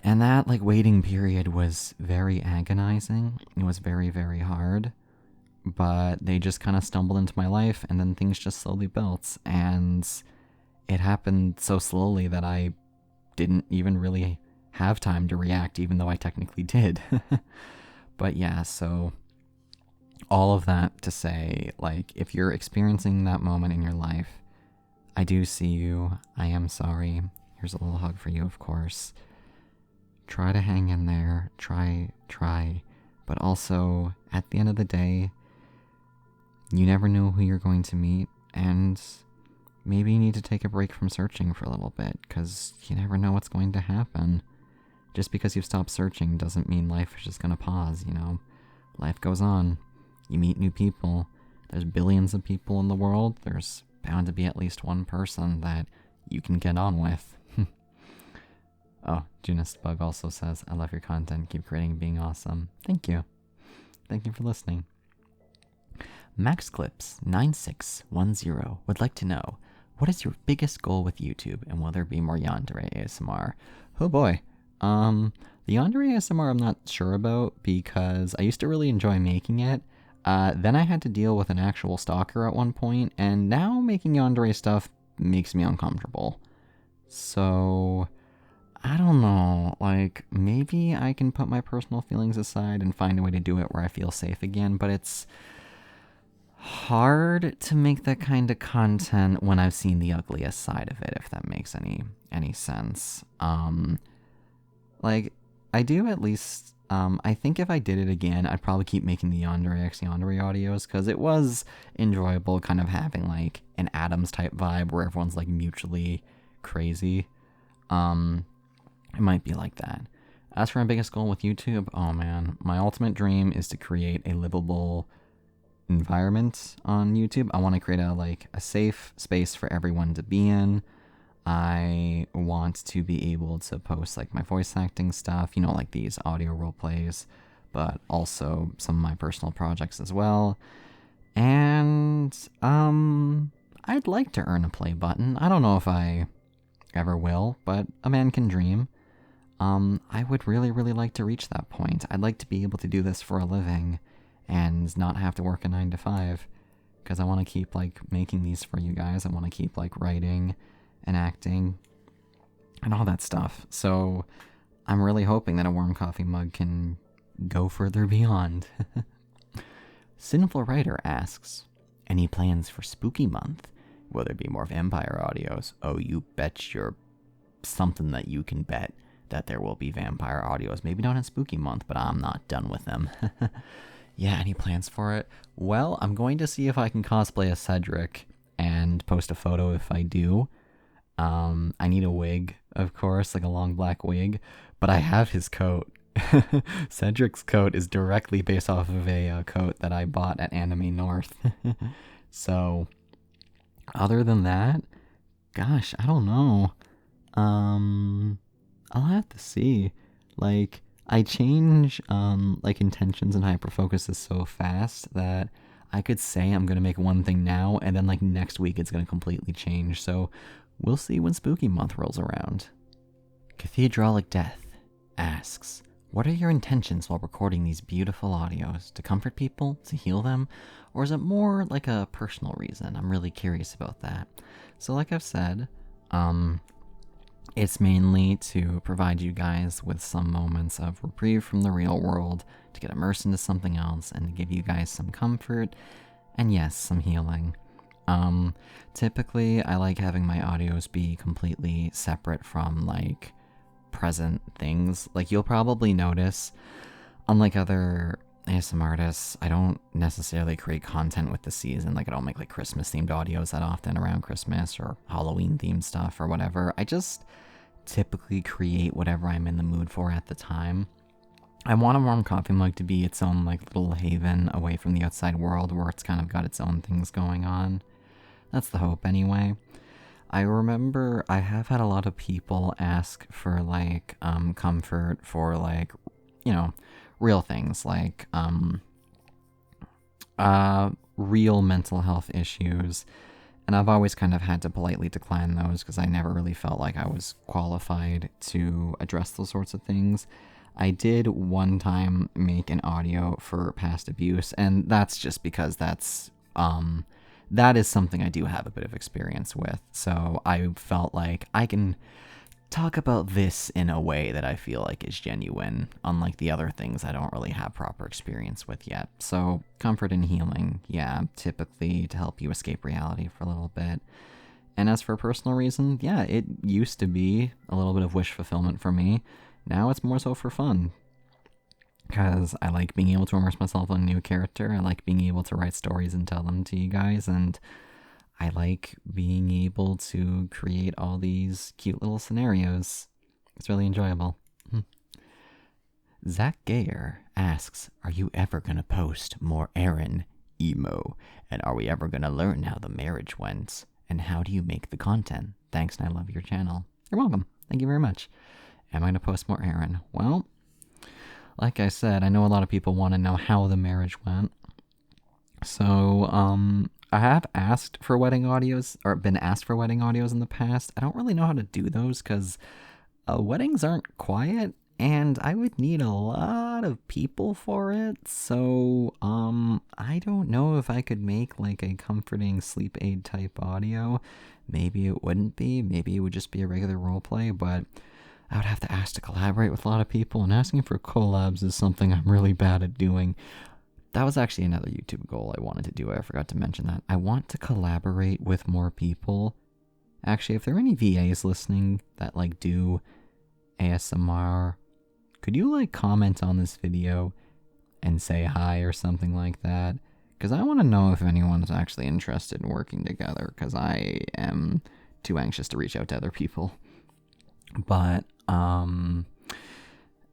And that, like, waiting period was very agonizing. It was very, very hard. But they just kind of stumbled into my life, and then things just slowly built. And it happened so slowly that I didn't even really have time to react, even though I technically did. But yeah, so all of that to say, like, if you're experiencing that moment in your life, I do see you. I am sorry. Here's a little hug for you, of course. Try to hang in there. Try. But also, at the end of the day, you never know who you're going to meet, and maybe you need to take a break from searching for a little bit, because you never know what's going to happen. Just because you've stopped searching doesn't mean life is just going to pause, Life goes on. You meet new people. There's billions of people in the world. There's bound to be at least one person that you can get on with. Oh, Junus Bug also says, I love your content. Keep creating and being awesome. Thank you. Thank you for listening. MaxClips9610 would like to know, what is your biggest goal with YouTube, and will there be more Yandere ASMR? Oh boy. The Yandere ASMR I'm not sure about, because I used to really enjoy making it. Then I had to deal with an actual stalker at one point, and now making Yandere stuff makes me uncomfortable. So I don't know, like, maybe I can put my personal feelings aside and find a way to do it where I feel safe again, but it's hard to make that kind of content when I've seen the ugliest side of it, if that makes any sense. Like, I do at least, I think if I did it again, I'd probably keep making the Yandere X Yandere audios, because it was enjoyable kind of having, like, an Adams type vibe where everyone's, like, mutually crazy. It might be like that. As for my biggest goal with YouTube, oh man, my ultimate dream is to create a livable environment on YouTube. I want to create a safe space for everyone to be in. I want to be able to post, like, my voice acting stuff, like these audio role plays, but also some of my personal projects as well. And I'd like to earn a play button. I don't know if I ever will, but a man can dream. I would really, really like to reach that point. I'd like to be able to do this for a living and not have to work a 9 to 5, because I want to keep, like, making these for you guys. I want to keep, like, writing and acting and all that stuff. So I'm really hoping that a warm coffee mug can go further beyond. Sinful Writer asks, any plans for Spooky Month? Will there be more vampire audios? Oh, you bet your something that you can bet that there will be vampire audios. Maybe not in Spooky Month, but I'm not done with them. Yeah, any plans for it? Well, I'm going to see if I can cosplay as Cedric and post a photo if I do. I need a wig, of course, like a long black wig, but I have his coat. Cedric's coat is directly based off of a coat that I bought at Anime North. So, other than that, gosh, I don't know. I'll have to see. Like, I change, like, intentions and hyperfocuses so fast that I could say I'm gonna make one thing now, and then, like, next week it's gonna completely change. So, we'll see when Spooky Month rolls around. Cathedralic Death asks, what are your intentions while recording these beautiful audios? To comfort people? To heal them? Or is it more like a personal reason? I'm really curious about that. So like I've said, it's mainly to provide you guys with some moments of reprieve from the real world, to get immersed into something else, and to give you guys some comfort, and yes, some healing. Typically, I like having my audios be completely separate from, like, present things. Like, you'll probably notice, unlike other ASMR artists, I don't necessarily create content with the season. Like, I don't make, like, Christmas-themed audios that often around Christmas or Halloween-themed stuff or whatever. I just typically create whatever I'm in the mood for at the time. I want a warm coffee mug to be its own, like, little haven away from the outside world where it's kind of got its own things going on. That's the hope, anyway. I remember I have had a lot of people ask for, like, comfort for, like, you know, real things, like, real mental health issues. And I've always kind of had to politely decline those because I never really felt like I was qualified to address those sorts of things. I did one time make an audio for past abuse, and that's just because that is something I do have a bit of experience with. So I felt like I can talk about this in a way that I feel like is genuine, unlike the other things I don't really have proper experience with yet. So comfort and healing, yeah, typically to help you escape reality for a little bit. And as for personal reason, yeah, it used to be a little bit of wish fulfillment for me. Now it's more so for fun. Because I like being able to immerse myself in a new character. I like being able to write stories and tell them to you guys. And I like being able to create all these cute little scenarios. It's really enjoyable. Zach Gayer asks, are you ever going to post more Aaron emo? And are we ever going to learn how the marriage went? And how do you make the content? Thanks, and I love your channel. You're welcome. Thank you very much. Am I going to post more Aaron? Well, like I said, I know a lot of people want to know how the marriage went. So, I have asked for wedding audios, or been asked for wedding audios in the past. I don't really know how to do those, because weddings aren't quiet, and I would need a lot of people for it. So, I don't know if I could make, like, a comforting sleep aid type audio. Maybe it wouldn't be. Maybe it would just be a regular roleplay, but I would have to ask to collaborate with a lot of people, and asking for collabs is something I'm really bad at doing. That was actually another YouTube goal I wanted to do. I forgot to mention that. I want to collaborate with more people. Actually, if there are any VAs listening that, like, do ASMR, could you, like, comment on this video and say hi or something like that? Because I want to know if anyone's actually interested in working together, because I am too anxious to reach out to other people. But,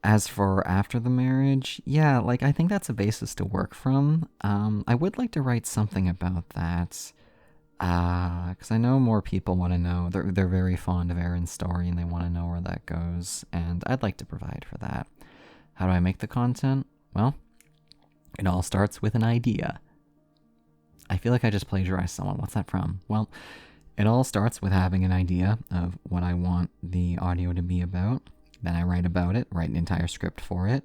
as for after the marriage, yeah, like, I think that's a basis to work from. I would like to write something about that, because I know more people want to know. They're very fond of Aaron's story, and they want to know where that goes, and I'd like to provide for that. How do I make the content? Well, it all starts with an idea. I feel like I just plagiarized someone. What's that from? Well, it all starts with having an idea of what I want the audio to be about. Then I write about it, write an entire script for it.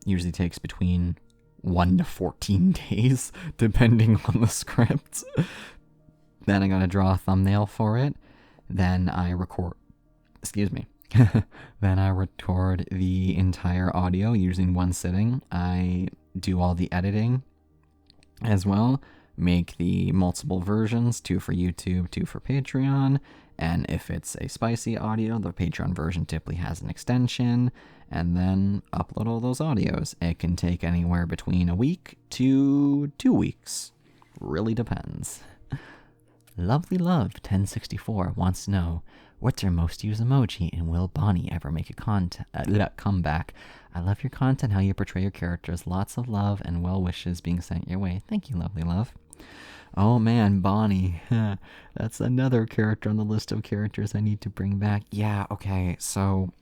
Usually takes between 1 to 14 days, depending on the script. Then I gotta draw a thumbnail for it. Then I record excuse me. Then I record the entire audio using one sitting. I do all the editing as well, make the multiple versions, 2 for YouTube, 2 for Patreon, and if it's a spicy audio, the Patreon version typically has an extension, and then upload all those audios. It can take anywhere between a week to 2 weeks. Really depends. Lovely Love 1064 wants to know, what's your most used emoji, and will Bonnie ever make a comeback? I love your content, how you portray your characters. Lots of love and well wishes being sent your way. Thank you, Lovely Love. Oh man, Bonnie. That's another character on the list of characters I need to bring back. Yeah, okay, so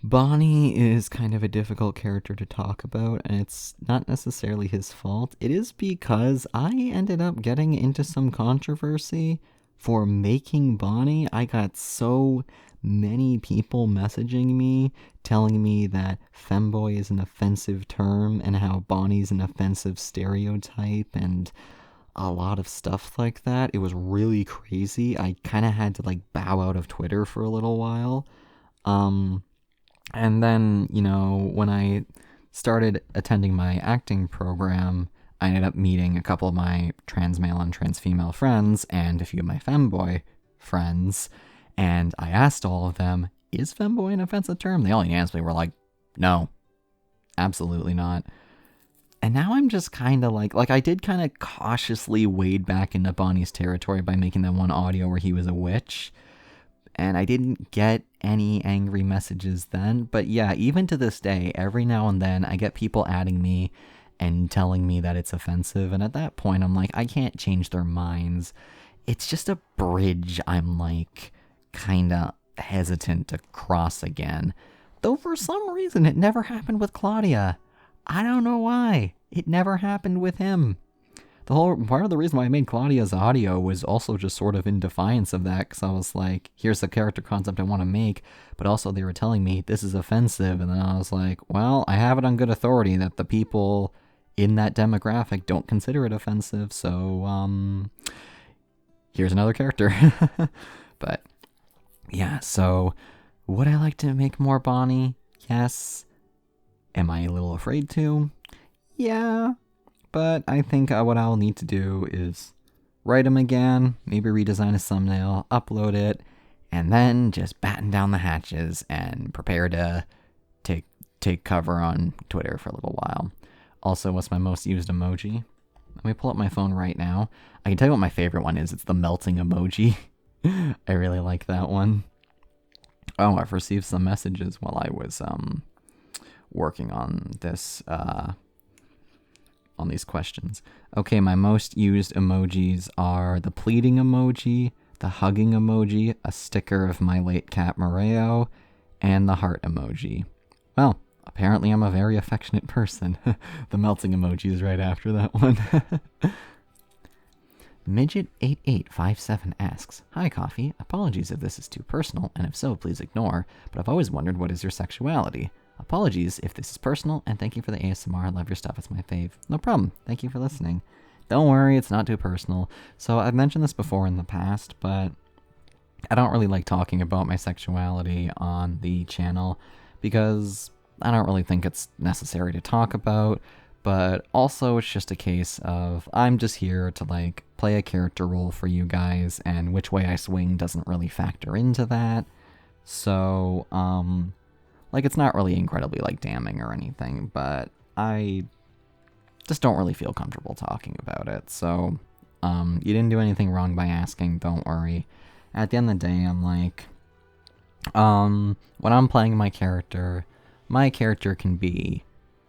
Bonnie is kind of a difficult character to talk about, and it's not necessarily his fault. It is because I ended up getting into some controversy for making Bonnie. I got so many people messaging me, telling me that femboy is an offensive term, and how Bonnie's an offensive stereotype, and a lot of stuff like that. It was really crazy. I kind of had to, like, bow out of Twitter for a little while. And then, when I started attending my acting program, I ended up meeting a couple of my trans male and trans female friends and a few of my femboy friends, and I asked all of them, is femboy an offensive term? They all answered me, were like, no, absolutely not. And now I'm just kind of like I did kind of cautiously wade back into Bonnie's territory by making that one audio where he was a witch. And I didn't get any angry messages then. But yeah, even to this day, every now and then I get people adding me and telling me that it's offensive. And at that point, I'm like, I can't change their minds. It's just a bridge I'm like kind of hesitant to cross again. Though for some reason, it never happened with Claudia. I don't know why. It never happened with him. The whole part of the reason why I made Claudia's audio was also just sort of in defiance of that, because I was like, here's the character concept I want to make, but also they were telling me this is offensive, and then I was like, well, I have it on good authority that the people in that demographic don't consider it offensive, so, here's another character. But, yeah, so, would I like to make more Bonnie? Yes. Am I a little afraid to? Yeah. But I think what I'll need to do is write him again, maybe redesign his thumbnail, upload it, and then just batten down the hatches and prepare to take cover on Twitter for a little while. Also, what's my most used emoji? Let me pull up my phone right now. I can tell you what my favorite one is. It's the melting emoji. I really like that one. Oh, I've received some messages while I was working on this on these questions. Okay, my most used emojis are the pleading emoji, the hugging emoji, a sticker of my late cat Moreo, and the heart emoji. Well, apparently I'm a very affectionate person. The melting emoji is right after that one. Midget8857 asks, hi Coffee, apologies if this is too personal, and if so, please ignore, but I've always wondered what is your sexuality. Apologies if this is personal, and thank you for the ASMR. I love your stuff. It's my fave. No problem. Thank you for listening. Don't worry, it's not too personal. So I've mentioned this before in the past, but I don't really like talking about my sexuality on the channel because I don't really think it's necessary to talk about, but also it's just a case of I'm just here to like play a character role for you guys, and which way I swing doesn't really factor into that. So, like, it's not really incredibly, like, damning or anything, but I just don't really feel comfortable talking about it. So, you didn't do anything wrong by asking, don't worry. At the end of the day, I'm like, when I'm playing my character can be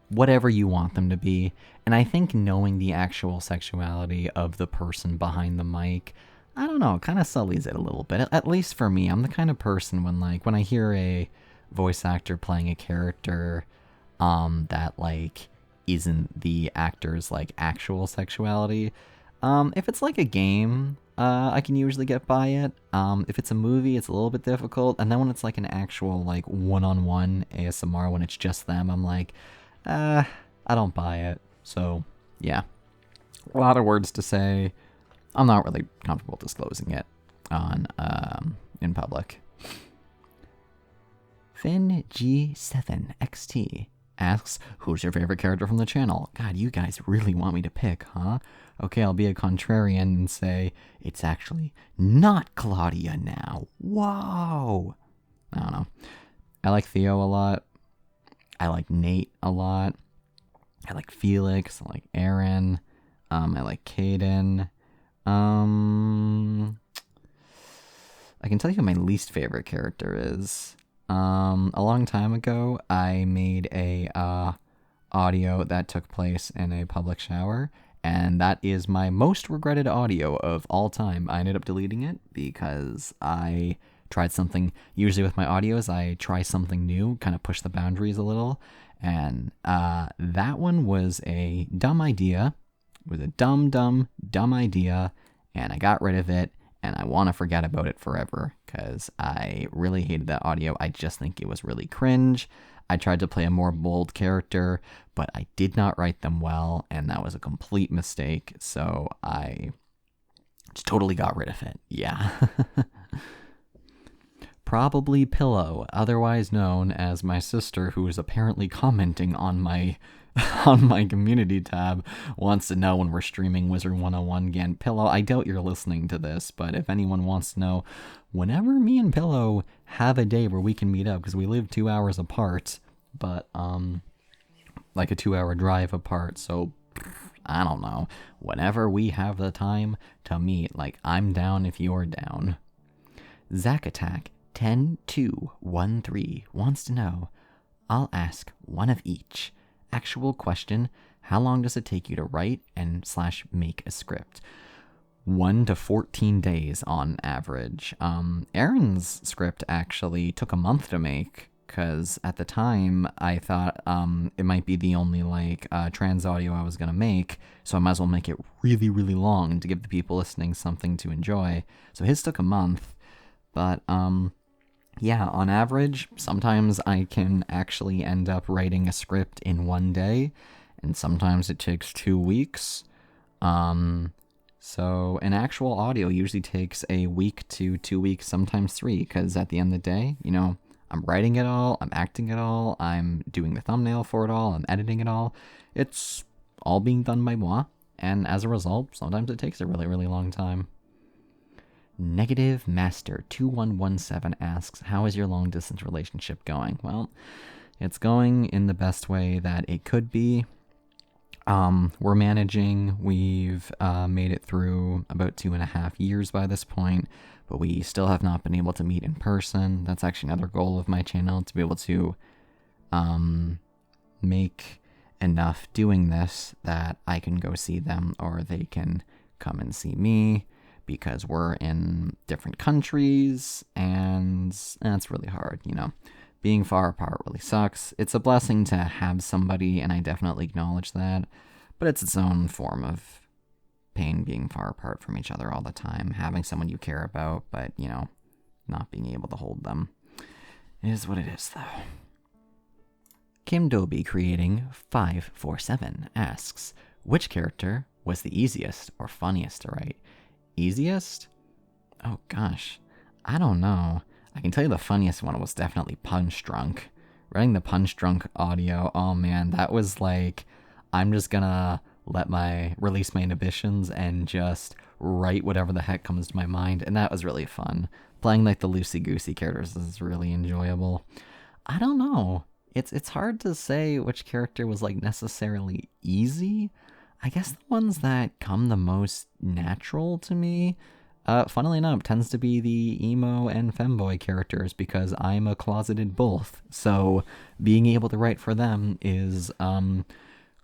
whatever you want them to be. And I think knowing the actual sexuality of the person behind the mic, I don't know, kind of sullies it a little bit. At least for me, I'm the kind of person when I hear a voice actor playing a character that like isn't the actor's like actual sexuality, if it's like a game, I can usually get by it. If it's a movie, it's a little bit difficult, and then when it's like an actual like one-on-one ASMR when it's just them, I'm like, I don't buy it. So yeah, a lot of words to say. I'm not really comfortable disclosing it on in public. Finn G7XT asks, who's your favorite character from the channel? God, you guys really want me to pick, huh? Okay, I'll be a contrarian and say, it's actually not Claudia now. Whoa! I don't know. I like Theo a lot. I like Nate a lot. I like Felix. I like Aaron. I like Caden. I can tell you who my least favorite character is. A long time ago, I made a audio that took place in a public shower, and that is my most regretted audio of all time. I ended up deleting it because I tried something. Usually with my audios, I try something new, kind of push the boundaries a little, and that one was a dumb idea. It was a dumb idea, and I got rid of it, and I want to forget about it forever because I really hated that audio. I just think it was really cringe. I tried to play a more bold character, but I did not write them well, and that was a complete mistake, so I just totally got rid of it. Yeah. Probably Pillow, otherwise known as my sister, who is apparently commenting on my on my community tab, wants to know when we're streaming Wizard 101 again. Pillow, I doubt you're listening to this, but if anyone wants to know, whenever me and Pillow have a day where we can meet up, because we live 2 hours apart, but like a 2-hour drive apart, so I don't know, whenever we have the time to meet, like, I'm down if you're down. Zack Attack 10213 wants to know, I'll ask one of each. Actual question, how long does it take you to write and / make a script? 1 to 14 days on average. Aaron's script actually took a month to make, because at the time I thought it might be the only trans audio I was going to make, so I might as well make it really, really long to give the people listening something to enjoy. So his took a month, but yeah, on average, sometimes I can actually end up writing a script in 1 day, and sometimes it takes 2 weeks. So an actual audio usually takes a week to 2 weeks, sometimes 3, because at the end of the day, you know, I'm writing it all, I'm acting it all, I'm doing the thumbnail for it all, I'm editing it all. It's all being done by moi, and as a result, sometimes it takes a really, really long time. Negative Master 2117 asks, how is your long distance relationship going? Well, it's going in the best way that it could be. We're managing. We've made it through about 2.5 years by this point, but we still have not been able to meet in person. That's actually another goal of my channel, to be able to make enough doing this that I can go see them or they can come and see me, because we're in different countries, and that's really hard, you know. Being far apart really sucks. It's a blessing to have somebody, and I definitely acknowledge that, but it's its own form of pain being far apart from each other all the time, having someone you care about, but, you know, not being able to hold them. It is what it is, though. Kim Doby creating 547 asks, which character was the easiest or funniest to write? Easiest? Oh gosh, I don't know. I can tell you the funniest one was definitely Punch Drunk. Writing the Punch Drunk audio, oh man, that was like, I'm just gonna release my inhibitions and just write whatever the heck comes to my mind, and that was really fun. Playing like the loosey-goosey characters is really enjoyable. I don't know. It's hard to say which character was like necessarily easy. I guess the ones that come the most natural to me, funnily enough, tends to be the emo and femboy characters, because I'm a closeted both. So being able to write for them is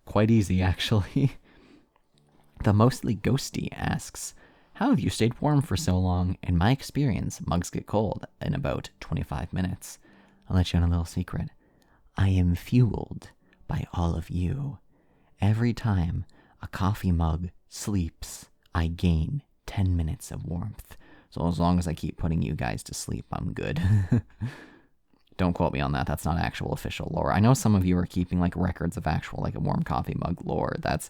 quite easy, actually. The Mostly Ghosty asks, how have you stayed warm for so long? In my experience, mugs get cold in about 25 minutes. I'll let you in a little secret. I am fueled by all of you. Every time a coffee mug sleeps, I gain 10 minutes of warmth. So as long as I keep putting you guys to sleep, I'm good. Don't quote me on that. That's not actual official lore. I know some of you are keeping like records of actual like a warm coffee mug lore. That's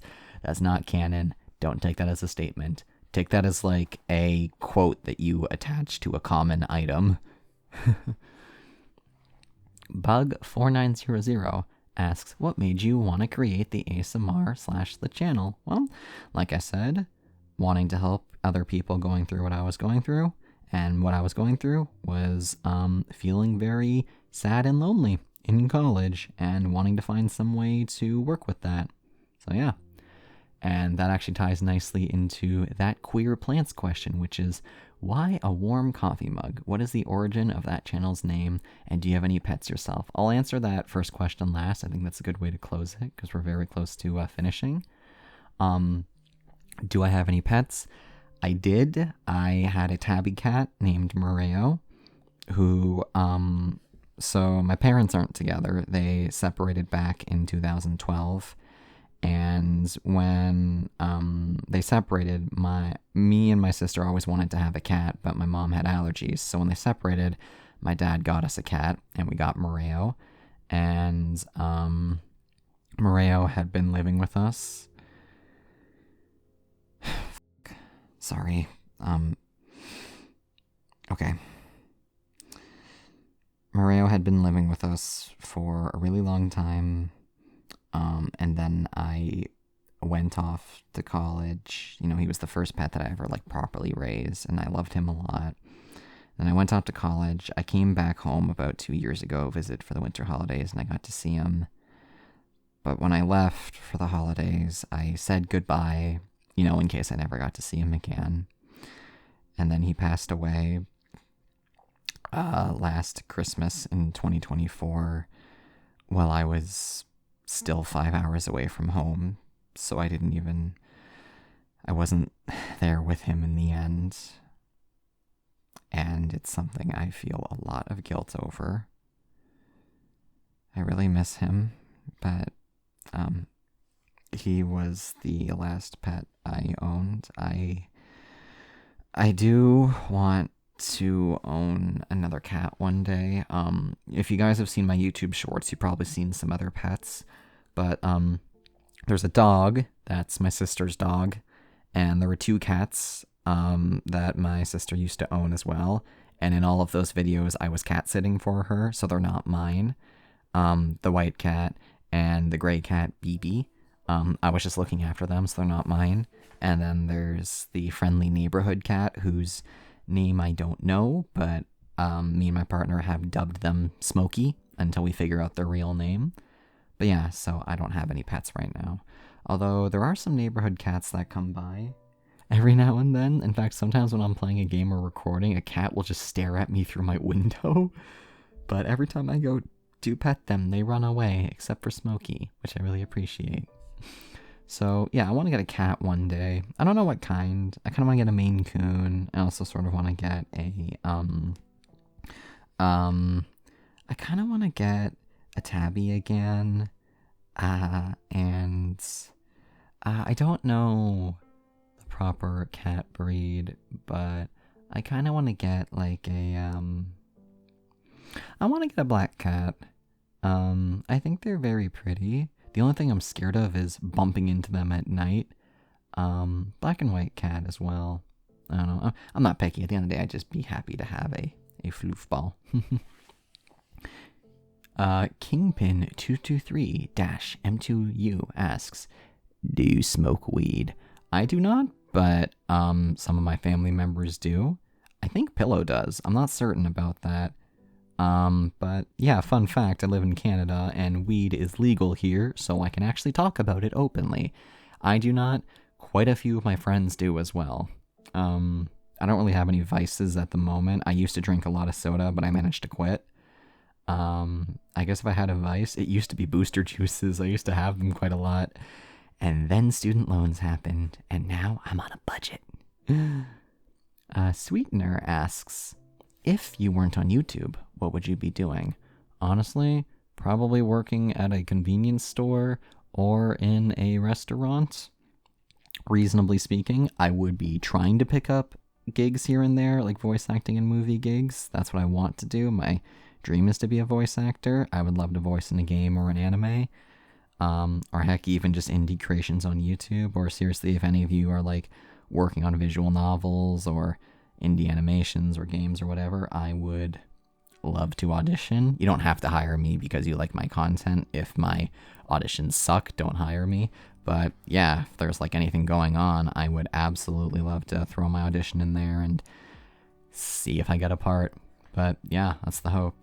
not canon. Don't take that as a statement. Take that as like a quote that you attach to a common item. Bug4900 asks, what made you want to create the ASMR / the channel? Well, like I said, wanting to help other people going through what I was going through. And what I was going through was feeling very sad and lonely in college and wanting to find some way to work with that. So yeah. And that actually ties nicely into that queer plants question, which is, why a warm coffee mug? What is the origin of that channel's name? And do you have any pets yourself? I'll answer that first question last. I think that's a good way to close it because we're very close to finishing. Do I have any pets? I did. I had a tabby cat named Moreo, who, so my parents aren't together. They separated back in 2012. And when they separated, me and my sister always wanted to have a cat, but my mom had allergies. So when they separated, my dad got us a cat, and we got Moreo. And Moreo had been living with us. Sorry. Okay. Moreo had been living with us for a really long time. And then I went off to college. You know, he was the first pet that I ever properly raised, and I loved him a lot. Then I went off to college. I came back home about 2 years ago, visit for the winter holidays, and I got to see him. But when I left for the holidays, I said goodbye, in case I never got to see him again. And then he passed away last Christmas in 2024 while I was still 5 hours away from home, so I wasn't there with him in the end, and it's something I feel a lot of guilt over. I really miss him, but he was the last pet I owned. I do want to own another cat one day. If you guys have seen my YouTube shorts, you've probably seen some other pets, but there's a dog that's my sister's dog, and there were 2 cats that my sister used to own as well, and in all of those videos I was cat sitting for her, so they're not mine. The white cat and the gray cat BB, I was just looking after them, so they're not mine. And then there's the friendly neighborhood cat whose name I don't know, but me and my partner have dubbed them Smokey until we figure out their real name. But yeah, so I don't have any pets right now. Although there are some neighborhood cats that come by every now and then. In fact, sometimes when I'm playing a game or recording, a cat will just stare at me through my window. But every time I go to pet them, they run away, except for Smokey, which I really appreciate. So yeah, I want to get a cat one day. I don't know what kind. I kind of want to get a Maine Coon. I also sort of want to get a I kind of want to get a tabby again. And I don't know the proper cat breed, but I kind of want to get I want to get a black cat. I think they're very pretty. The only thing I'm scared of is bumping into them at night. Black and white cat as well. I don't know. I'm not picky. At the end of the day, I'd just be happy to have a floofball. Kingpin223-M2U asks, do you smoke weed? I do not, but some of my family members do. I think Pillow does. I'm not certain about that. But yeah, fun fact, I live in Canada and weed is legal here, so I can actually talk about it openly. I do not. Quite a few of my friends do as well. I don't really have any vices at the moment. I used to drink a lot of soda, but I managed to quit. I guess if I had a vice, it used to be booster juices. I used to have them quite a lot. And then student loans happened, and now I'm on a budget. Sweetener asks, if you weren't on YouTube, what would you be doing? Honestly, probably working at a convenience store or in a restaurant. Reasonably speaking, I would be trying to pick up gigs here and there, like voice acting and movie gigs. That's what I want to do. My dream is to be a voice actor. I would love to voice in a game or an anime. Or heck, even just indie creations on YouTube. Or seriously, if any of you are working on visual novels or indie animations or games or whatever, I would love to audition. You don't have to hire me because you like my content. If my auditions suck, don't hire me. But yeah, if there's like anything going on, I would absolutely love to throw my audition in there and see if I get a part. But yeah, that's the hope.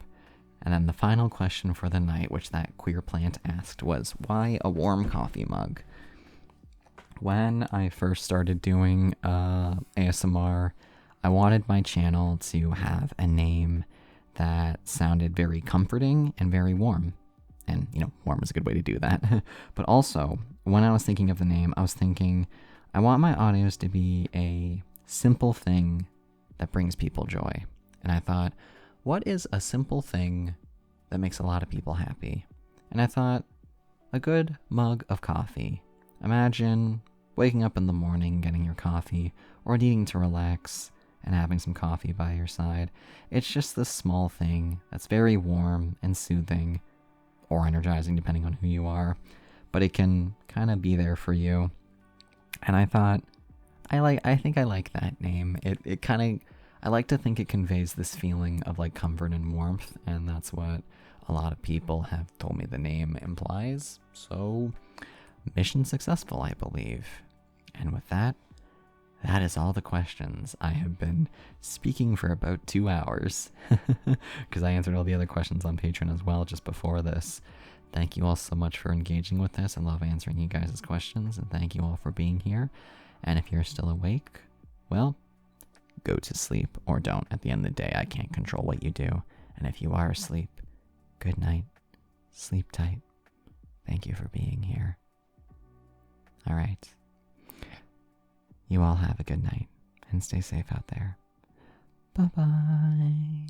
And then the final question for the night, which that queer plant asked, was why a warm coffee mug? When I first started doing ASMR, I wanted my channel to have a name that sounded very comforting and very warm. And, warm is a good way to do that. But also, when I was thinking of the name, I was thinking, I want my audios to be a simple thing that brings people joy. And I thought, what is a simple thing that makes a lot of people happy? And I thought, a good mug of coffee. Imagine waking up in the morning, getting your coffee, or needing to relax and having some coffee by your side. It's just this small thing that's very warm and soothing, or energizing depending on who you are, but it can kind of be there for you. And I thought, I think I like that name. It kind of, I like to think it conveys this feeling of like comfort and warmth, and that's what a lot of people have told me the name implies. So, mission successful, I believe. And with that, that is all the questions. I have been speaking for about 2 hours because I answered all the other questions on Patreon as well just before this. Thank you all so much for engaging with this. I love answering you guys' questions, and thank you all for being here. And if you're still awake, well, go to sleep or don't. At the end of the day, I can't control what you do. And if you are asleep, good night. Sleep tight. Thank you for being here. All right. You all have a good night and stay safe out there. Bye-bye.